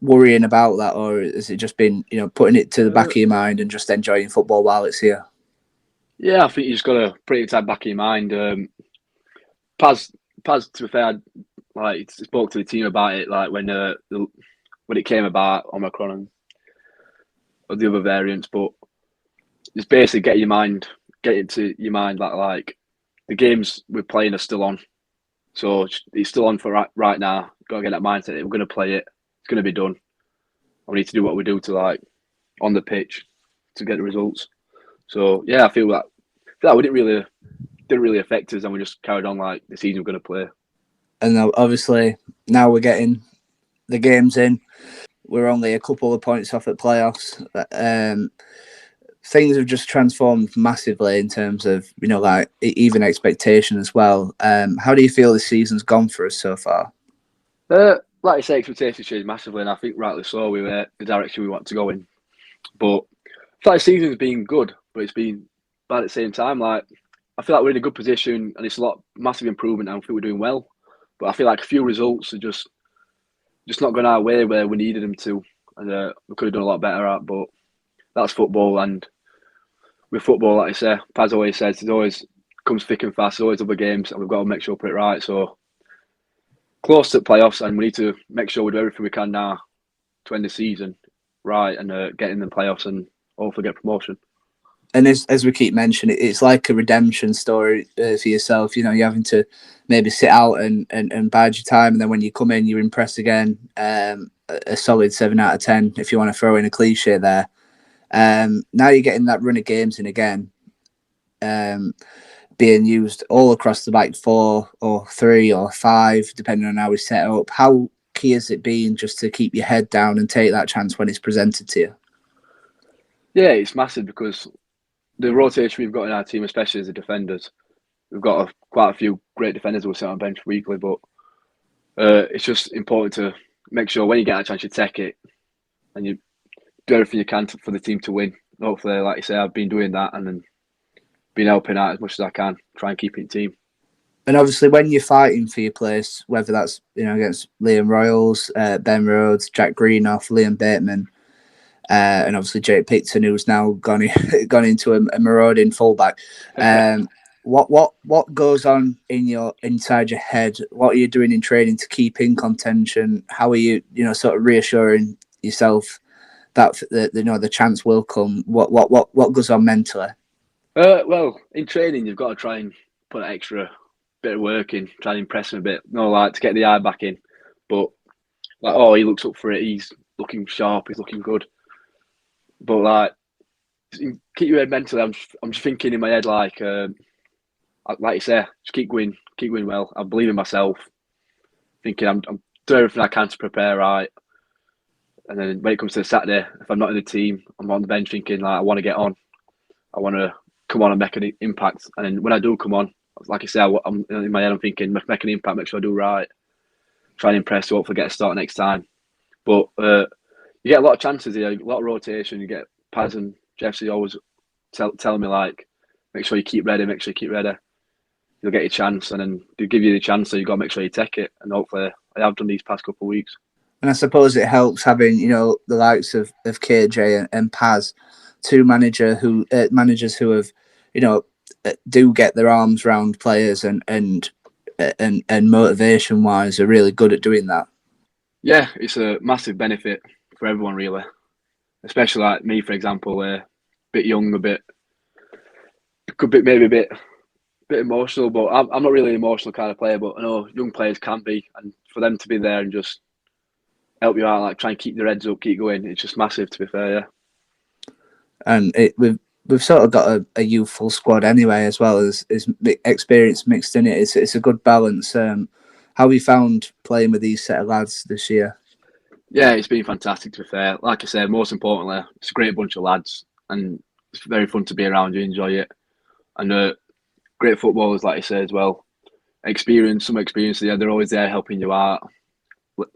worrying about that, or has it just been putting it to the back of your mind and just enjoying football while it's here? Yeah, I think you just got to put it to the back of your mind. Paz, to be fair, like spoke to the team about it, like when it came about Omicron and the other variants, but it's basically get it to your mind that like the games we're playing are still on, so it's still on for right now. got to get that mindset. We're going to play it. It's going to be done. We need to do what we do to like on the pitch to get the results. So yeah, I feel that we didn't really affect us, and we just carried on like the season we're going to play. And obviously now we're getting the games in. We're only a couple of points off at playoffs. Things have just transformed massively in terms of, like even expectation as well. How do you feel this season's gone for us so far? Like I say, expectations changed massively, and I think rightly so. We were the direction we want to go in. But I feel like the season's been good, but it's been bad at the same time. Like I feel like we're in a good position, and it's a massive improvement. And I think we're doing well, but I feel like a few results are just not going our way where we needed them to, and we could have done a lot better at. But that's football, and with football, like I say, Paz always says, it always comes thick and fast. There's always other games, and we've got to make sure we put it right. So close to playoffs, and we need to make sure we do everything we can now to end the season right and get in the playoffs and hopefully get promotion. And as we keep mentioning, it's like a redemption story for yourself. You're having to maybe sit out and bide your time, and then when you come in, you're impressed again. A solid 7 out of 10, if you want to throw in a cliche there. Now you're getting that run of games in again, being used all across the back 4 or 3 or 5, depending on how we set up. How key has it been just to keep your head down and take that chance when it's presented to you? Yeah, it's massive because the rotation we've got in our team, especially as the defenders, we've got quite a few great defenders who will sit on the bench weekly, but it's just important to make sure when you get a chance you take it and you do everything you can for the team to win. Hopefully, like you say, I've been doing that and then been helping out as much as I can, try and keep it in team. And obviously, when you're fighting for your place, whether that's against Liam Royals, Ben Rhodes, Jack Greenough, Liam Bateman, and obviously Jake Picton, who's now gone into a marauding fullback. What goes on inside your head? What are you doing in training to keep in contention? How are you sort of reassuring yourself that the chance will come? What goes on mentally? Well, in training, you've got to try and put an extra bit of work in, try and impress him a bit. Like to get the eye back in, but like, he looks up for it. He's looking sharp. He's looking good. But like, keep your head mentally. I'm just thinking in my head like you say, just keep going well. I believe in myself. Thinking I'm doing everything I can to prepare right. And then when it comes to Saturday, if I'm not in the team, I'm on the bench thinking like I want to get on. I want to come on and make an impact. And then when I do come on, like I say, I'm in my head. I'm thinking make an impact, make sure I do right, try and impress. Hopefully get a start next time. But you get a lot of chances here, a lot of rotation. You get Paz and Jeffsy always telling me like, make sure you keep ready, You'll get your chance, and then they give you the chance, so you got to make sure you take it. And hopefully, I have done these past couple of weeks. And I suppose it helps having the likes of KJ and Paz, two managers who have do get their arms round players and motivation wise are really good at doing that. Yeah, it's a massive benefit for everyone, really. Especially like me, for example, a bit young, maybe a bit emotional, but I'm not really an emotional kind of player. But I know young players can be, and for them to be there and just help you out, like try and keep their heads up, keep going, it's just massive. To be fair, yeah. And we've sort of got a youthful squad anyway, as well as experience mixed in it. It's a good balance. How have you found playing with these set of lads this year? Yeah, it's been fantastic, to be fair. Like I said, most importantly, it's a great bunch of lads and it's very fun to be around. You enjoy it. And great footballers, like I say, as well. Some experience there. They're always there helping you out,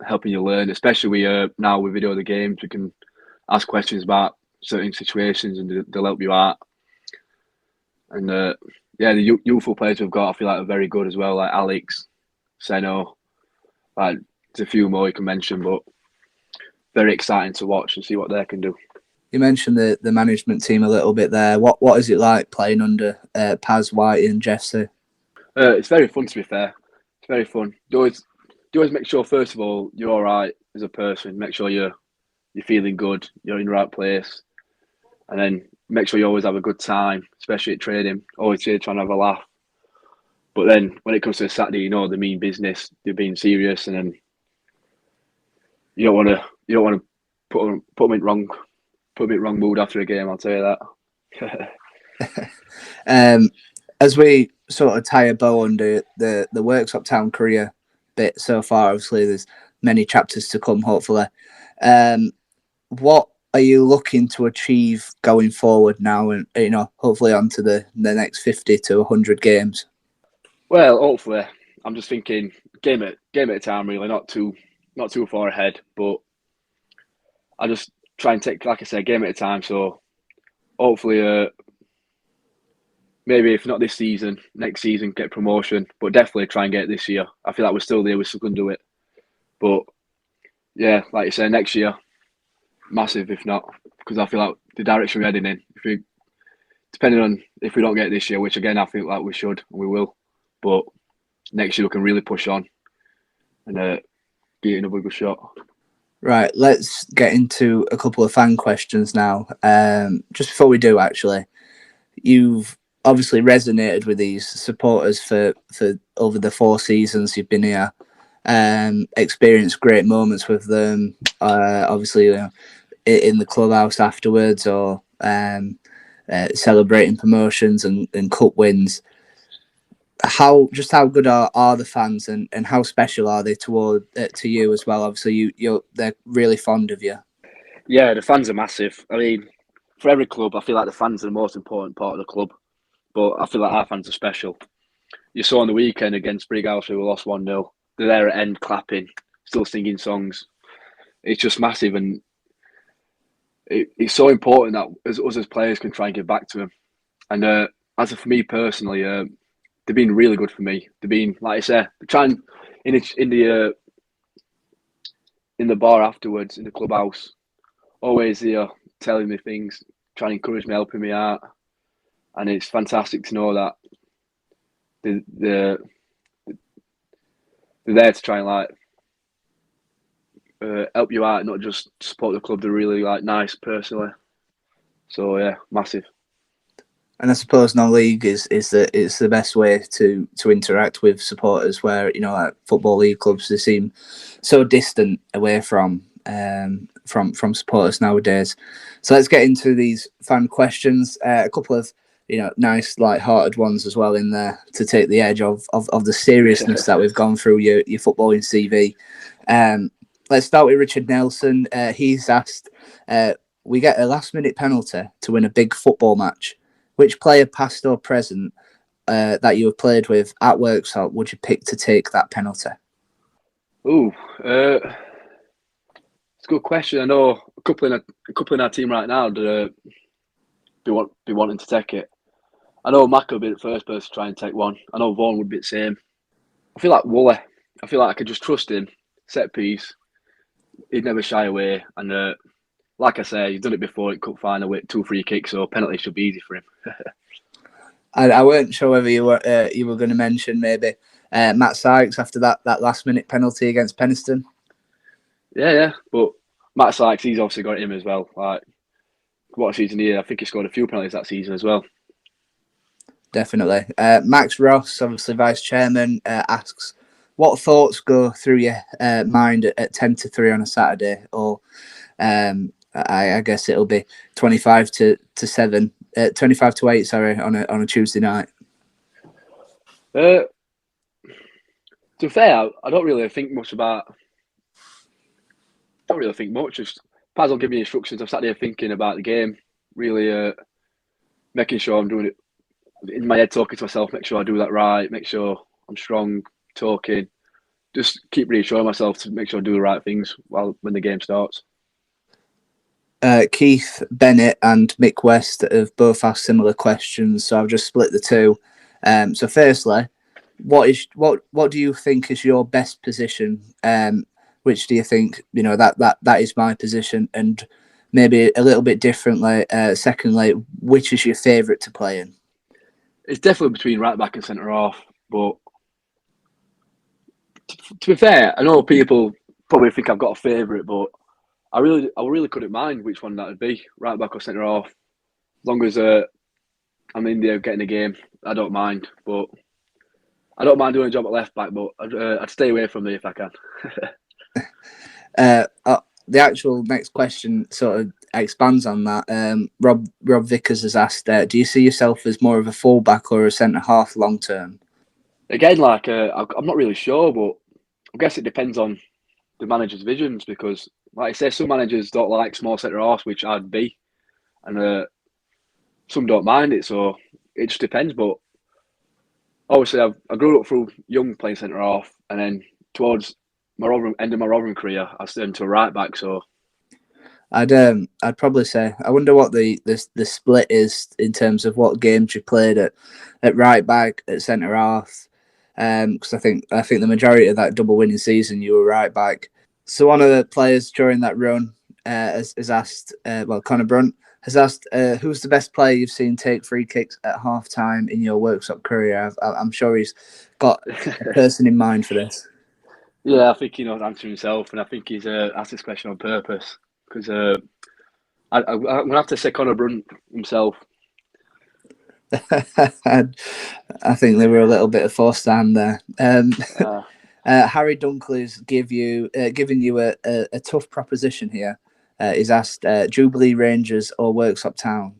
helping you learn, especially now with video the games. We can ask questions about certain situations and they'll help you out. And the youthful players we've got, I feel like are very good as well, like Alex, Seno, like there's a few more you can mention, but very exciting to watch and see what they can do. You mentioned the management team a little bit there. What is it like playing under Paz, White and Jesse? It's very fun, to be fair. It's very fun. You always make sure, first of all, you're all right as a person. Make sure you're feeling good, you're in the right place. And then make sure you always have a good time, especially at training. Always trying to have a laugh. But then when it comes to Saturday, they mean business. They're being serious, and then you don't want to put them in wrong mood after a game. I'll tell you that. As we sort of tie a bow under the Worksop Town career bit so far, obviously there's many chapters to come. Hopefully, what are you looking to achieve going forward now, and hopefully onto the next 50 to 100 games? Well, hopefully, I'm just thinking game at a time. Really, not too far ahead, but I just try and take, like I said, game at a time. So hopefully, maybe if not this season, next season get promotion, but definitely try and get it this year. I feel like we're still there. We still can do it, but yeah, like you said, next year, massive if not, because I feel like the direction we're heading in. Depending on if we don't get it this year, which again I think like we should and we will, but next year we can really push on and get another good shot. Right, let's get into a couple of fan questions now. Just before we do, actually, you've obviously resonated with these supporters for over the 4 seasons you've been here. Experienced great moments with them. Obviously, in the clubhouse afterwards, or celebrating promotions and cup wins. How good are the fans, and how special are they to you as well? Obviously, they're really fond of you. Yeah, the fans are massive. I mean, for every club, I feel like the fans are the most important part of the club. But I feel like our fans are special. You saw on the weekend against Brighouse, we lost 1-0. They're there at end clapping, still singing songs. It's just massive, and it's so important that us as players can try and give back to them. And for me personally, they've been really good for me. They've been, like I said, trying in the bar afterwards, in the clubhouse, always here telling me things, trying to encourage me, helping me out, and it's fantastic to know that they're there to try and help you out, not just support the club. They're really nice personally. So yeah, massive. And I suppose non-league is the best way to interact with supporters, where like football league clubs, they seem so distant away from supporters nowadays. So let's get into these fan questions. A couple of nice light-hearted ones as well in there to take the edge of the seriousness that we've gone through your footballing CV. Let's start with Richard Nelson. He's asked, we get a last-minute penalty to win a big football match. Which player, past or present, that you have played with at Worksop would you pick to take that penalty? Ooh, it's a good question. I know a couple in our team right now that be wanting to take it. I know Macca would be the first person to try and take one. I know Vaughan would be the same. I feel like Woolley. I feel like I could just trust him. Set piece. He'd never shy away. And like I say, he's done it before in cup final with 2 free kicks, so penalty should be easy for him. I weren't sure whether you were going to mention maybe Matt Sykes after that last minute penalty against Penistone. Yeah, but Matt Sykes, he's obviously got him as well. What a season here! I think he scored a few penalties that season as well. Definitely. Max Ross, obviously vice chairman, asks, what thoughts go through your mind at 10-3 on a Saturday, or I guess it'll be 25-7. 25-8, sorry, on a Tuesday night. To be fair, I don't really think much about. Just Paz will give me instructions. I've sat there thinking about the game, really making sure I'm doing it in my head, talking to myself, make sure I do that right, make sure I'm strong, talking. Just keep reassuring myself to make sure I do the right things when the game starts. Keith Bennett and Mick West have both asked similar questions, so I've just split the two. So firstly, what do you think is your best position? Which do you think that is my position? And maybe a little bit differently. Secondly, which is your favourite to play in? It's definitely between right back and centre half, but to be fair, I know people probably think I've got a favourite, but I really couldn't mind which one that would be, right back or centre half. As long as I'm in there getting a game, I don't mind. But I don't mind doing a job at left back, but I'd stay away from me if I can. The actual next question sort of expands on that. Rob Vickers has asked, do you see yourself as more of a fullback or a centre half long term? Again, like I'm not really sure, but I guess it depends on the manager's visions, because, like I say, some managers don't like small centre halves, which I'd be, and some don't mind it. So it just depends. But obviously, I grew up through young playing centre half, and then towards my end of my Rotherham career, I turned to a right back. So I'd probably say, I wonder what the split is in terms of what games you played at right back, at centre half. Because I think the majority of that double winning season you were right back. So one of the players during that run has asked, Connor Brunt has asked, who's the best player you've seen take free kicks at half time in your Worksop career? I'm sure he's got a person in mind for this. Yeah, I think he knows answer himself, and I think he's asked this question on purpose, because I'm gonna have to say Connor Brunt himself. I think they were a little bit of forced hand there. Harry Dunkley's giving you a tough proposition here. He's asked Jubilee Rangers or Worksop Town.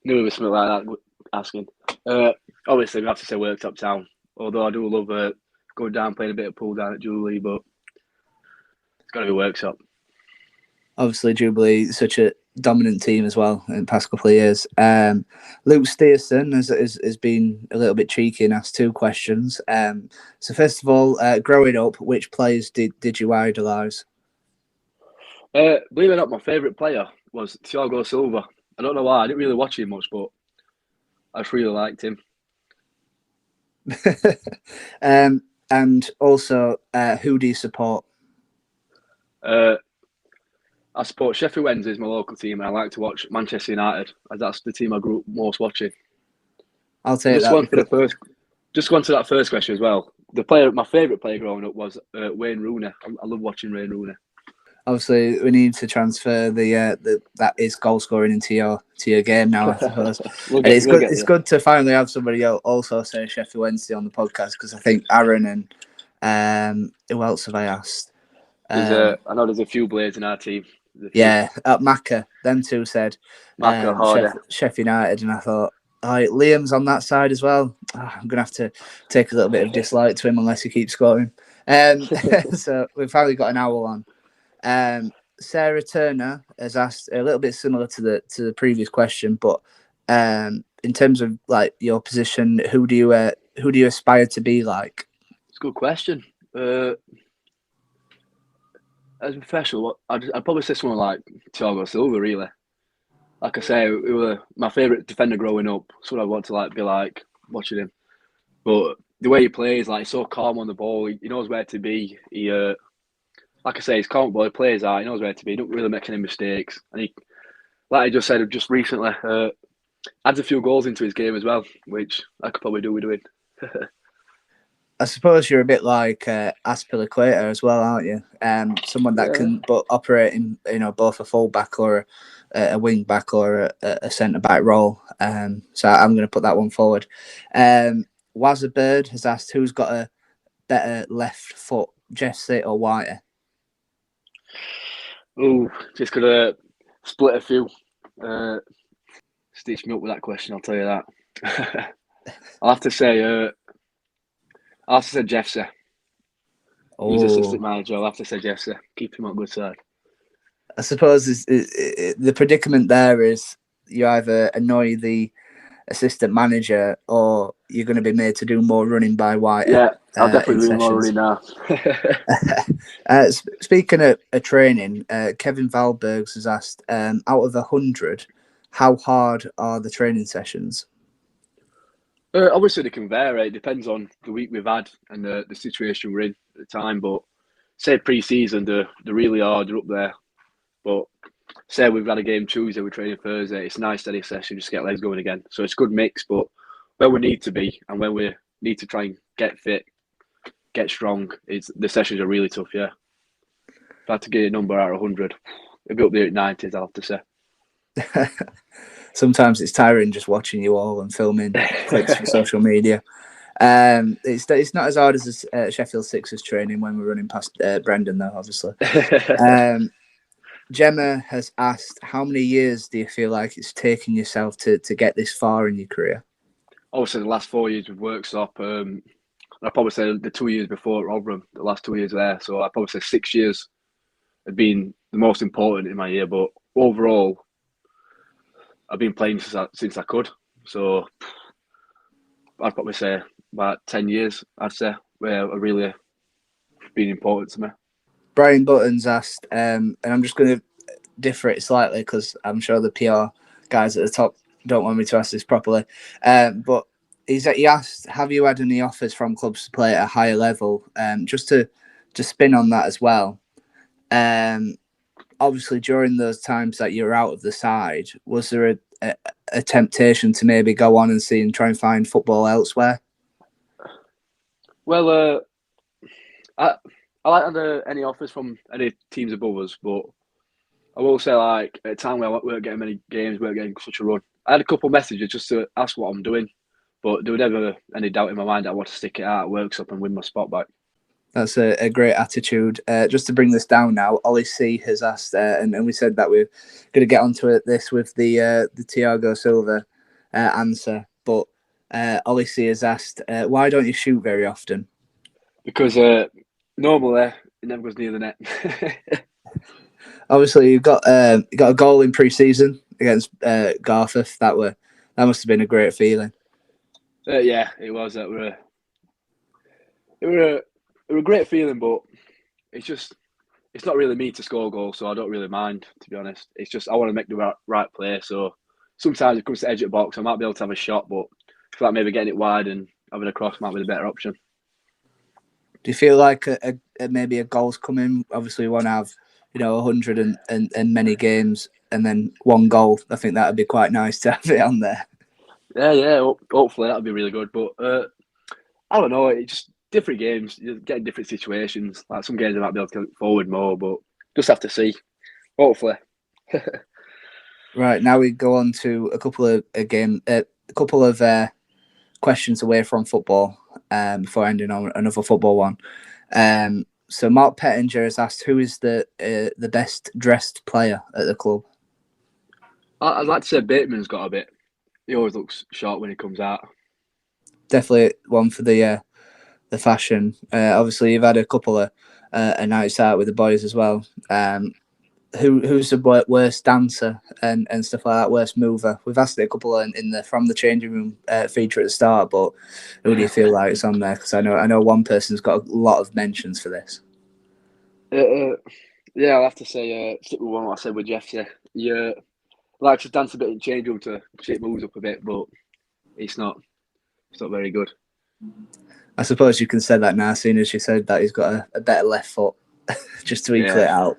Knew it was something like that asking. Obviously, we have to say Worksop Town. Although I do love going down, playing a bit of pool down at Jubilee, but it's got to be Worksop. Obviously, Jubilee, such a dominant team as well in the past couple of years. Luke Steerson has been a little bit cheeky and asked two questions. So first of all, growing up, which players did you idolise? Believe it or not, my favourite player was Thiago Silva. I don't know why. I didn't really watch him much, but I just really liked him. And also, who do you support? I support Sheffield Wednesday as my local team, and I like to watch Manchester United, as that's the team I grew up most watching. I'll take that. Just go on to that first question as well. My favourite player growing up was Wayne Rooney. I love watching Wayne Rooney. Obviously, we need to transfer that is goal scoring into your game now, I suppose. It's good to finally have somebody else also say Sheffield Wednesday on the podcast, because I think Aaron and who else have I asked? I know there's a few Blades in our team. Yeah, at Macca, them two said Sheffield United, and I thought, Liam's on that side as well. I'm gonna have to take a little bit of dislike to him unless he keeps scoring. So we've finally got an owl on. Sarah Turner has asked a little bit similar to the previous question, but in terms of like your position, who do you aspire to be like? It's a good question. As a professional, I'd probably say someone like Thiago Silva, really. Like I say, he was my favourite defender growing up. So I want to be like watching him. But the way he plays, like, he's so calm on the ball. He knows where to be. He, like I say, he's calm, but he plays out. He knows where to be. He don't really make any mistakes. And he, like I just said, just recently, adds a few goals into his game as well, which I could probably do with doing. I suppose you're a bit like Aspilicueta as well, aren't you? Someone that can operate in both a full back or a wing back or a centre back role. So I'm going to put that one forward. Wazabird has asked who's got a better left foot, Jesse or White? Oh, just gonna split a few. Stitch me up with that question, I'll tell you that. I'll have to say Jeffsy. He's assistant manager. I'll have to say Jeffsy. Keep him on good side. I suppose the predicament there is you either annoy the assistant manager or you're going to be made to do more running by White. Yeah, I'll definitely do more running now. Speaking of training, Kevin Valbergs has asked, out of 100, how hard are the training sessions? Obviously, they can vary. It depends on the week we've had and the situation we're in at the time. But say pre-season, they're really hard. They're up there. But say we've had a game Tuesday, we're training Thursday. It's a nice steady session just to get legs going again. So it's a good mix. But where we need to be and when we need to try and get fit, get strong, the sessions are really tough. Yeah, if I had to get a number out of 100, it'd be up there at 90s. I'll have to say. Sometimes it's tiring just watching you all and filming clips for social media. It's not as hard as Sheffield Sixers training when we're running past Brendan, though, obviously. Gemma has asked, how many years do you feel like it's taken yourself to get this far in your career? Obviously, the last 4 years with Worksop, I'd probably say the 2 years before at Rotherham, the last 2 years there. So I'd probably say 6 years have been the most important in my year. But overall, I've been playing since I could. So I'd probably say about 10 years, I'd say, where are really been important to me. Brian Buttons asked, and I'm just going to differ it slightly because I'm sure the PR guys at the top don't want me to ask this properly. But he asked, have you had any offers from clubs to play at a higher level? Just to spin on that as well. Obviously, during those times that you're out of the side, was there a temptation to maybe go on and see and try and find football elsewhere? Well, I like any offers from any teams above us, but I will say, like, at a time where we weren't getting many games, we weren't getting such a run, I had a couple of messages just to ask what I'm doing, but there was never any doubt in my mind that I want to stick it out, works up and win my spot back. That's a great attitude. Just to bring this down now, Ollie C has asked, and we said that we're going to get onto this with the Thiago Silva answer, but Ollie C has asked, why don't you shoot very often? Because normally it never goes near the net. Obviously, you got a goal in pre-season against Garforth. That must have been a great feeling. Yeah, it was. It were a great feeling, but it's not really me to score goals, so I don't really mind, to be honest. It's just I want to make the right play. So sometimes it comes to the edge of the box, I might be able to have a shot, but I feel like maybe getting it wide and having a cross might be the better option. Do you feel like maybe a goal's coming? Obviously, we want to have 100 and many games, and then one goal. I think that would be quite nice to have it on there. Yeah. Hopefully that'd be really good. But I don't know. It's just different games. You get in different situations. Like some games I might be able to go forward more, but just have to see. Hopefully. Right, now we go on to a couple of questions away from football before ending on another football one. So Mark Pettinger has asked, who is the best dressed player at the club? I'd like to say Bateman's got a bit. He always looks sharp when he comes out. Definitely one for the fashion. Obviously, you've had a couple of nights out with the boys as well. Who's the worst dancer and stuff like that, worst mover? We've asked it a couple from the changing room feature at the start, but who do you feel like it's on there? Because I know one person's got a lot of mentions for this. Yeah, I'll have to say stick with one I said with Jeff. Yeah, likes to dance a bit in change room to shake moves up a bit, but it's not very good. I suppose you can say that now, seeing as you said that he's got a better left foot, just to equal it out.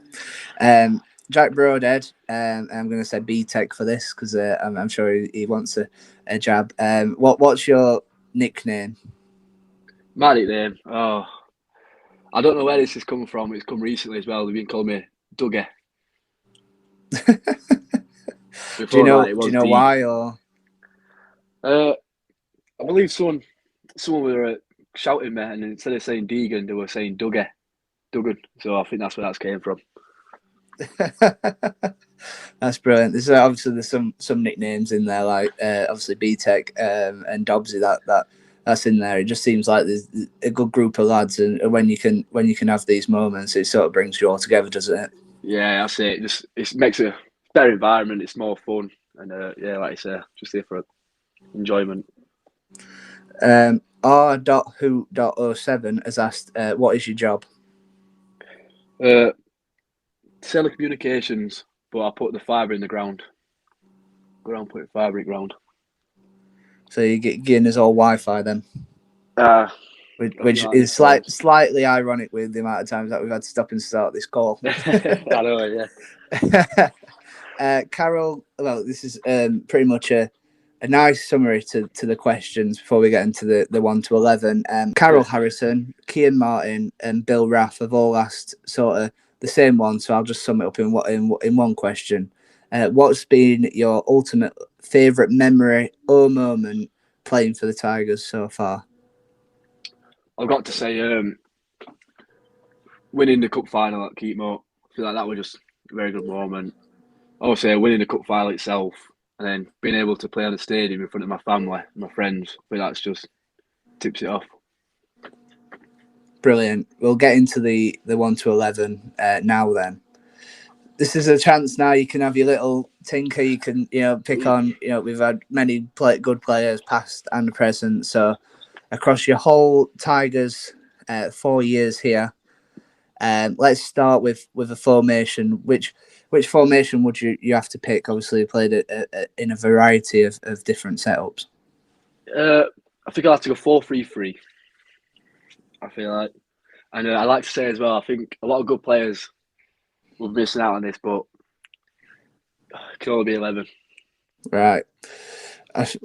Jack Broadhead, I'm going to say B-Tech for this because I'm sure he wants a jab. What's your nickname? My nickname? Oh, I don't know where this has come from. It's come recently as well. They've been calling me Dougie. Do you know why? Or I believe someone were shouting me, and instead of saying Deegan, they were saying Dougie. So I think that's where that came from. That's brilliant. There's some nicknames in there, like obviously B-Tech and Dobbsy. That's in there. It just seems like there's a good group of lads, and when you can have these moments, it sort of brings you all together, doesn't it? Yeah, that's it. It makes a better environment. It's more fun, and like you say, just here for enjoyment. R.who.07 has asked, what is your job? Telecommunications, but I put the fibre in the ground. Go around putting fibre in the ground. So you're getting us all Wi-Fi then? Which is slightly ironic with the amount of times that we've had to stop and start this call. I know, yeah. Carol, well, this is pretty much a nice summary to the questions before we get into the 1 to 11. Carol Harrison, Kian Martin, and Bill Raff have all asked sort of the same one, so I'll just sum it up in one question. What's been your ultimate favourite memory or moment playing for the Tigers so far? I've got to say, winning the cup final at Keepmoat, I feel like that was just a very good moment. Obviously, winning the cup final itself, and then being able to play on the stadium in front of my family, my friends, I think that's just tips it off. Brilliant. We'll get into the 1 to 11 now. Then this is a chance now. You can have your little tinker. You can pick on. We've had many good players, past and present. So across your whole Tigers 4 years here, let's start with a formation. Which formation would you have to pick? Obviously, you played in a variety of different setups. I think I'll have to go 4-3-3. I feel like, and I like to say as well, I think a lot of good players will be missing out on this, but it can only be 11. Right.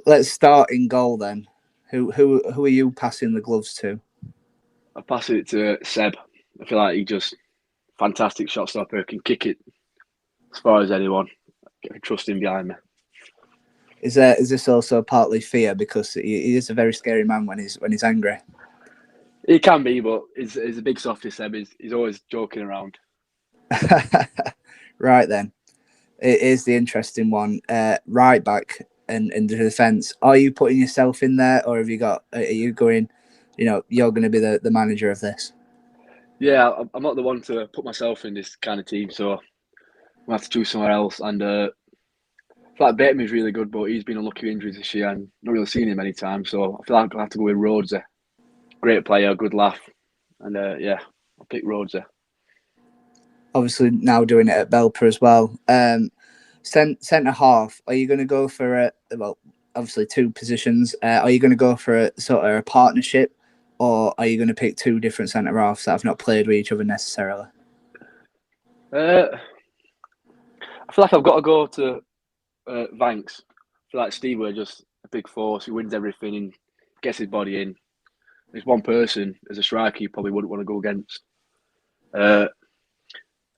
Let's start in goal then. Who are you passing the gloves to? I pass it to Seb. I feel like he just fantastic shot stopper, can kick it as far as anyone. I trust him behind me. Is this also partly fear because he is a very scary man when he's angry? He can be, but he's a big softy, Seb. He's always joking around. Right then, it is the interesting one. Right back and the defence. Are you putting yourself in there, or are you going? You're going to be the manager of this. Yeah, I'm not the one to put myself in this kind of team, so I'm gonna have to choose somewhere else. And I feel like Bateman's really good, but he's been unlucky with injuries this year and not really seen him many times. So I feel like I'll have to go with Rhodesy. Great player, good laugh, and I'll pick Rhodesy. Obviously now doing it at Belper as well. Centre half. Are you going to go for obviously two positions? Are you going to go for a sort of a partnership, or are you going to pick two different centre halves that have not played with each other necessarily? I feel like I've got to go to Vanks. I feel like Steve were just a big force. He wins everything and gets his body in. There's one person as a striker you probably wouldn't want to go against.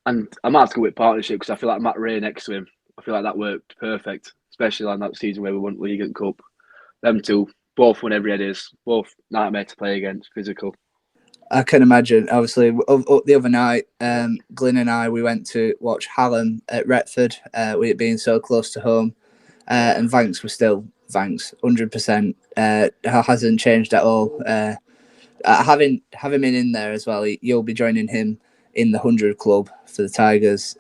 And I might have to go with partnership because I feel like Matt Ray next to him, I feel like that worked perfect, especially on that season where we won League and Cup. Them two, both won every headers, both nightmare to play against, physical. I can imagine. Obviously, the other night, Glyn and I, we went to watch Kallen at Retford, with it being so close to home. And Vanks was still Vanks, 100%. Hasn't changed at all. Having him in there as well, you'll be joining him in the 100 club for the Tigers.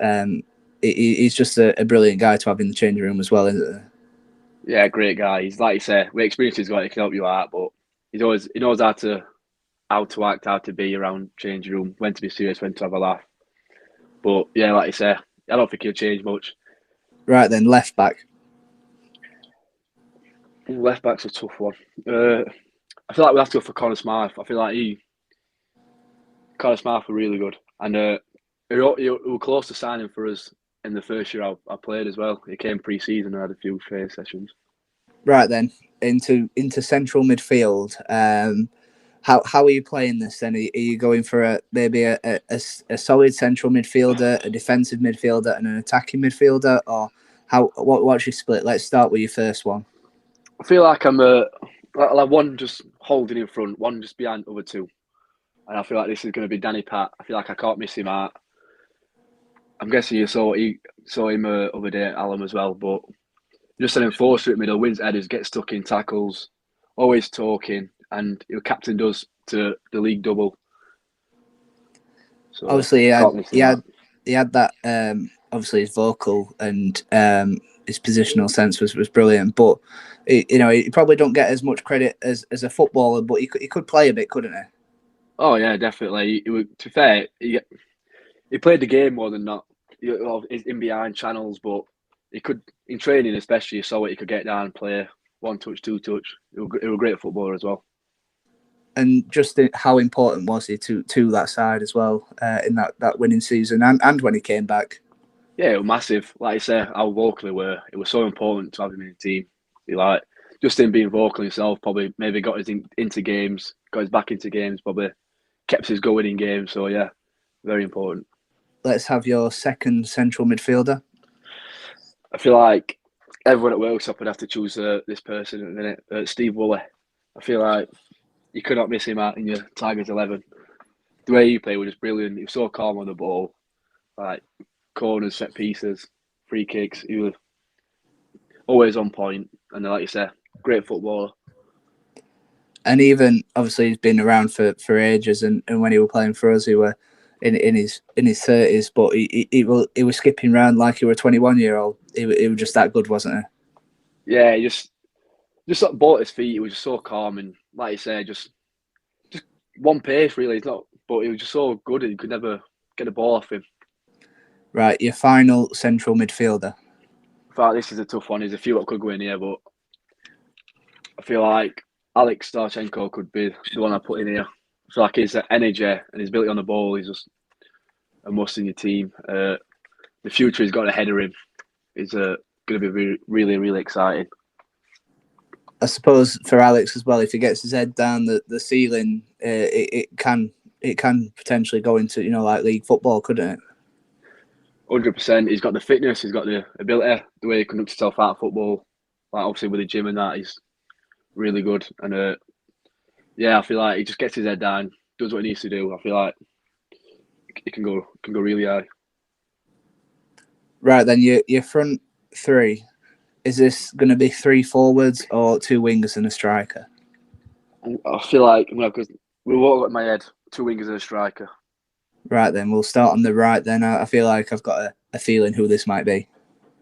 He's just a brilliant guy to have in the changing room as well, isn't it? Yeah, great guy. He's like you say, with experience he's got, he can help you out, but he knows how to act, how to be around changing room, when to be serious, when to have a laugh. But yeah, like you say, I don't think he'll change much. Right then, left back. Left back's a tough one. I feel like we have to go for Connor Smythe. I feel like Connor Smythe were really good, and he were close to signing for us in the first year I played as well. He came pre-season and had a few training sessions. Right then, into central midfield. How are you playing this then? Are you going for maybe a solid central midfielder, a defensive midfielder, and an attacking midfielder, or what's your split? Let's start with your first one. I feel like I'm like one just holding in front, one just behind the other two, and I feel like this is going to be Danny Pat. I feel like I can't miss him out. I'm guessing you saw him other day at Alum as well, but just an enforcer at middle, wins headers, gets stuck in tackles, always talking, and your captain does to the league double. So obviously, he had that. Obviously, his vocal and his positional sense was brilliant, but he probably don't get as much credit as a footballer, but he could play a bit, couldn't he? Oh yeah, definitely. To be fair, he played the game more than not. He's in behind channels, but he could, in training especially, you saw what he could get down and play one touch, two touch. He was a great footballer as well. And just how important was he to that side as well in that winning season and when he came back? Yeah, it was massive. Like I say, how vocal it was so important to have him in the team. Just him being vocal himself, probably maybe got us into games, got us back into games, probably kept us going in games. So yeah, very important. Let's have your second central midfielder. I feel like everyone at Worksop would have to choose this person at the minute, Steve Woolley. I feel like you could not miss him out in your Tigers 11. The way he played was just brilliant. He was so calm on the ball, like corners, set pieces, free kicks. He was always on point, and like you said, great footballer. And even obviously he's been around for ages, and when he was playing for us, he were in his 30s, but he was skipping around like he were a 21-year-old. He was just that good, wasn't he? Yeah, he just sort of bought his feet. He was just so calm, and like you say, just one pace really. He's not, but he was just so good. You could never get the ball off him. Right, your final central midfielder. In fact, this is a tough one. There's a few that could go in here, but I feel like Alex Starchenko could be the one I put in here. I feel like his energy and his ability on the ball is just a must in your team. The future he's got ahead of him is going to be really, really exciting. I suppose for Alex as well, if he gets his head down the ceiling, it can potentially go into like league football, couldn't it? 100%. He's got the fitness, he's got the ability, the way he conducts himself out of football. Like obviously with the gym and that, he's really good. And I feel like he just gets his head down, does what he needs to do. I feel like it can go really high. Right then, your front three. Is this going to be 3 forwards or 2 wingers and a striker? I feel like because we'll all got in my head 2 wingers and a striker. Right then, we'll start on the right then. I feel like I've got a feeling who this might be.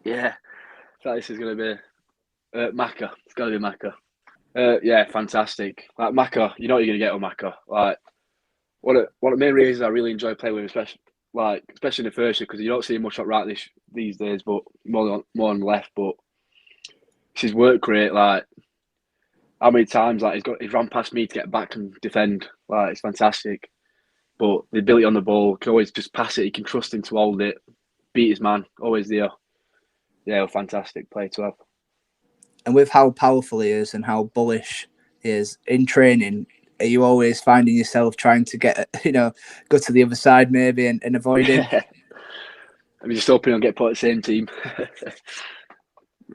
Yeah, I feel like this is going to be Macca. It's got to be Macca. Yeah, fantastic. Like Macca, you know what you're going to get with Macca. Like one of the main reasons I really enjoy playing with him, especially in the first year, because you don't see him much up right these days, but more on the left. But it's his work rate. Like how many times he's run past me to get back and defend. Like it's fantastic. But the ability on the ball, can always just pass it. You can trust him to hold it, beat his man, always there. Yeah, fantastic play to have. And with how powerful he is and how bullish he is in training, are you always finding yourself trying to get, go to the other side maybe and avoid him? I'm just hoping I'll get put at the same team.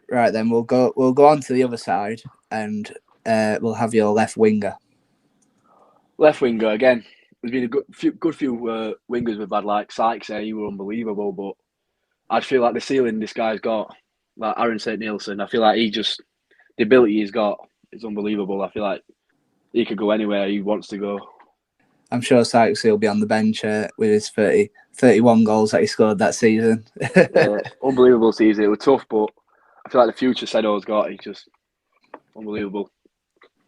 Right then, we'll go on to the other side, and we'll have your left winger. Left winger again. There's been a good few wingers we've had, like Sykes. He were unbelievable, but I feel like the ceiling this guy's got, like Aaron St. Nielsen, I feel like the ability he's got is unbelievable. I feel like he could go anywhere he wants to go. I'm sure Sykes will be on the bench with his 31 goals that he scored that season. Yeah, unbelievable season. It was tough, but I feel like the future Sedo's got, he's just unbelievable.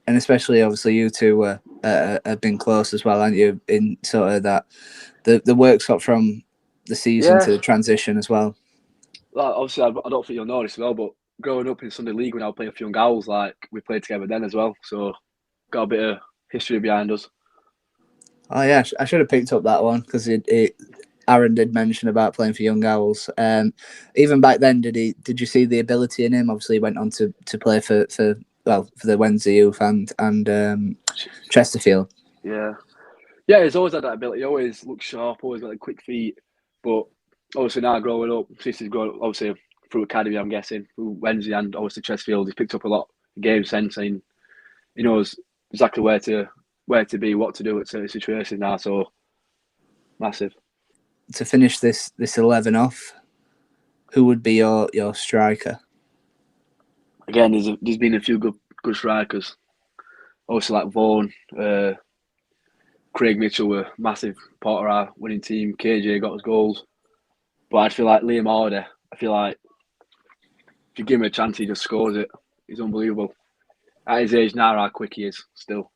And especially, obviously, you two have been close as well, aren't you? In sort of that, the Worksop from the season to the transition as well. Like, obviously, I don't think you'll know this as well, but growing up in Sunday League when I was playing for Young Owls, like we played together then as well. So got a bit of history behind us. Oh yeah, I should have picked up that one because Aaron did mention about playing for Young Owls. Even back then, did you see the ability in him? Obviously, he went on to play for the Wednesday Youth and Chesterfield. Yeah, he's always had that ability. He always looked sharp, always got like quick feet. But obviously now growing up, since he's grown up, obviously through academy, I'm guessing, through Wednesday and obviously Chesterfield, he's picked up a lot of game sense and he knows exactly where to be, what to do at certain situations now. So massive. To finish this 11 off, who would be your striker? Again, there's been a few good strikers. Obviously, like Vaughan, Craig Mitchell were massive part of our winning team. KJ got us goals. But I feel like Liam Harder, I feel like if you give him a chance, he just scores it. He's unbelievable. At his age now, how quick he is still.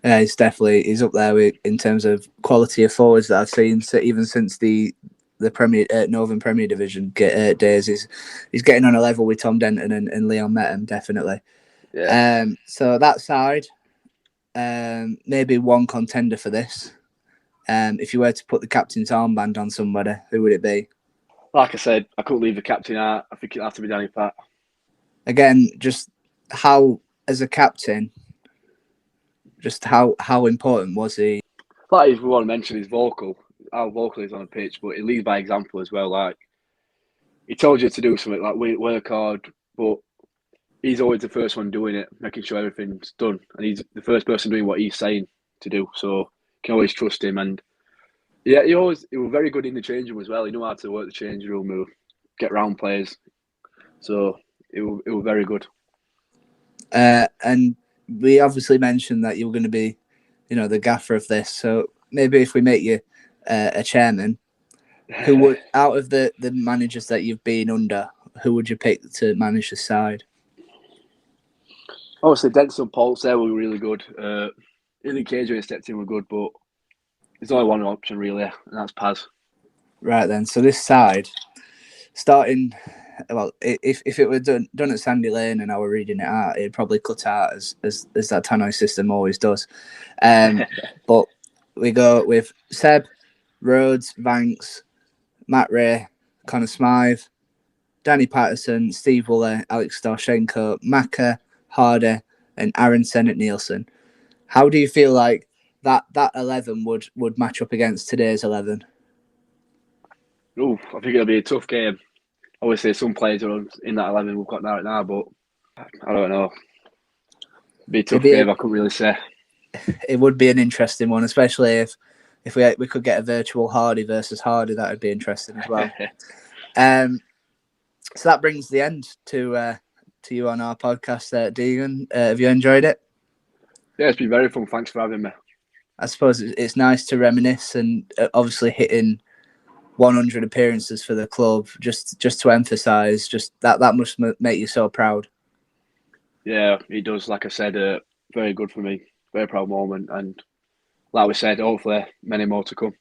Yeah, he's up there in terms of quality of forwards that I've seen. So even since the Premier Northern Premier Division days, he's getting on a level with Tom Denton and Leon Mettam, definitely. Yeah. So that side, maybe one contender for this. If you were to put the captain's armband on somebody, who would it be? Like I said, I couldn't leave the captain out. I think it'd have to be Danny Pat. Again, just how, as a captain, just how important was he? Like we want to mention, his how vocal he's on the pitch, but he leads by example as well. Like he told you to do something, like work hard, but he's always the first one doing it, making sure everything's done, and he's the first person doing what he's saying to do. So you can always trust him. And yeah, he was very good in the change room as well. He knew how to work the change room, get round players. So it was very good. And we obviously mentioned that you were going to be, the gaffer of this. So maybe if we make you a chairman, who would, out of the managers that you've been under, who would you pick to manage the side? Obviously, Denson and Paul's there were really good. Really, Cage when he stepped in were good, but there's only one option really, and that's Paz. Right then, so this side, starting, well, if it were done at Sandy Lane and I were reading it out, it'd probably cut out as that Tannoy system always does. But we go with Seb, Rhodes, Vanks, Matt Ray, Connor Smythe, Danny Patterson, Steve Wooler, Alex Storshenko, Macca, Harder, and Aaron Sennett-Nielsen. How do you feel like that 11 would match up against today's 11? I think it'll be a tough game. Obviously, some players are in that 11 we've got right now, but I don't know. It'd be a tough game, I couldn't really say. It would be an interesting one, especially if we could get a virtual Hardy versus Hardy. That would be interesting as well. So that brings the end to you on our podcast, Deegan. Have you enjoyed it? Yeah, it's been very fun. Thanks for having me. I suppose it's nice to reminisce, and obviously hitting 100 appearances for the club, just to emphasise, just that must make you so proud. Yeah, it does. Like I said, very good for me. Very proud moment, and like we said, hopefully many more to come.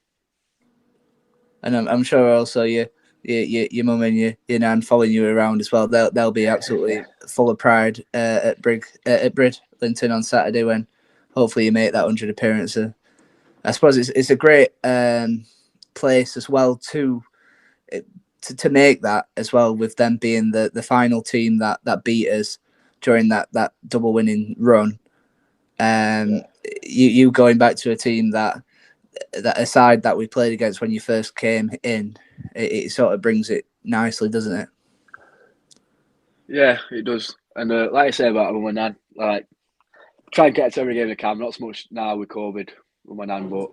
And I'm sure also your mum and your nan following you around as well. They'll be absolutely full of pride at Bridlington on Saturday when hopefully you make that 100 appearance. I suppose it's a great place as well to make that as well, with them being the final team that beat us during that double winning run. You going back to a team that a side that we played against when you first came in, it sort of brings it nicely, doesn't it? Yeah, it does. And like I say about my nan, like try and get to every game I can. Not so much now with COVID with my nan, but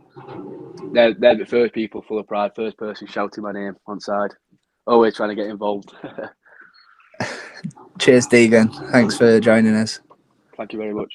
they're the first people full of pride, first person shouting my name on side. Always trying to get involved. Cheers, Deegan. Thanks for joining us. Thank you very much.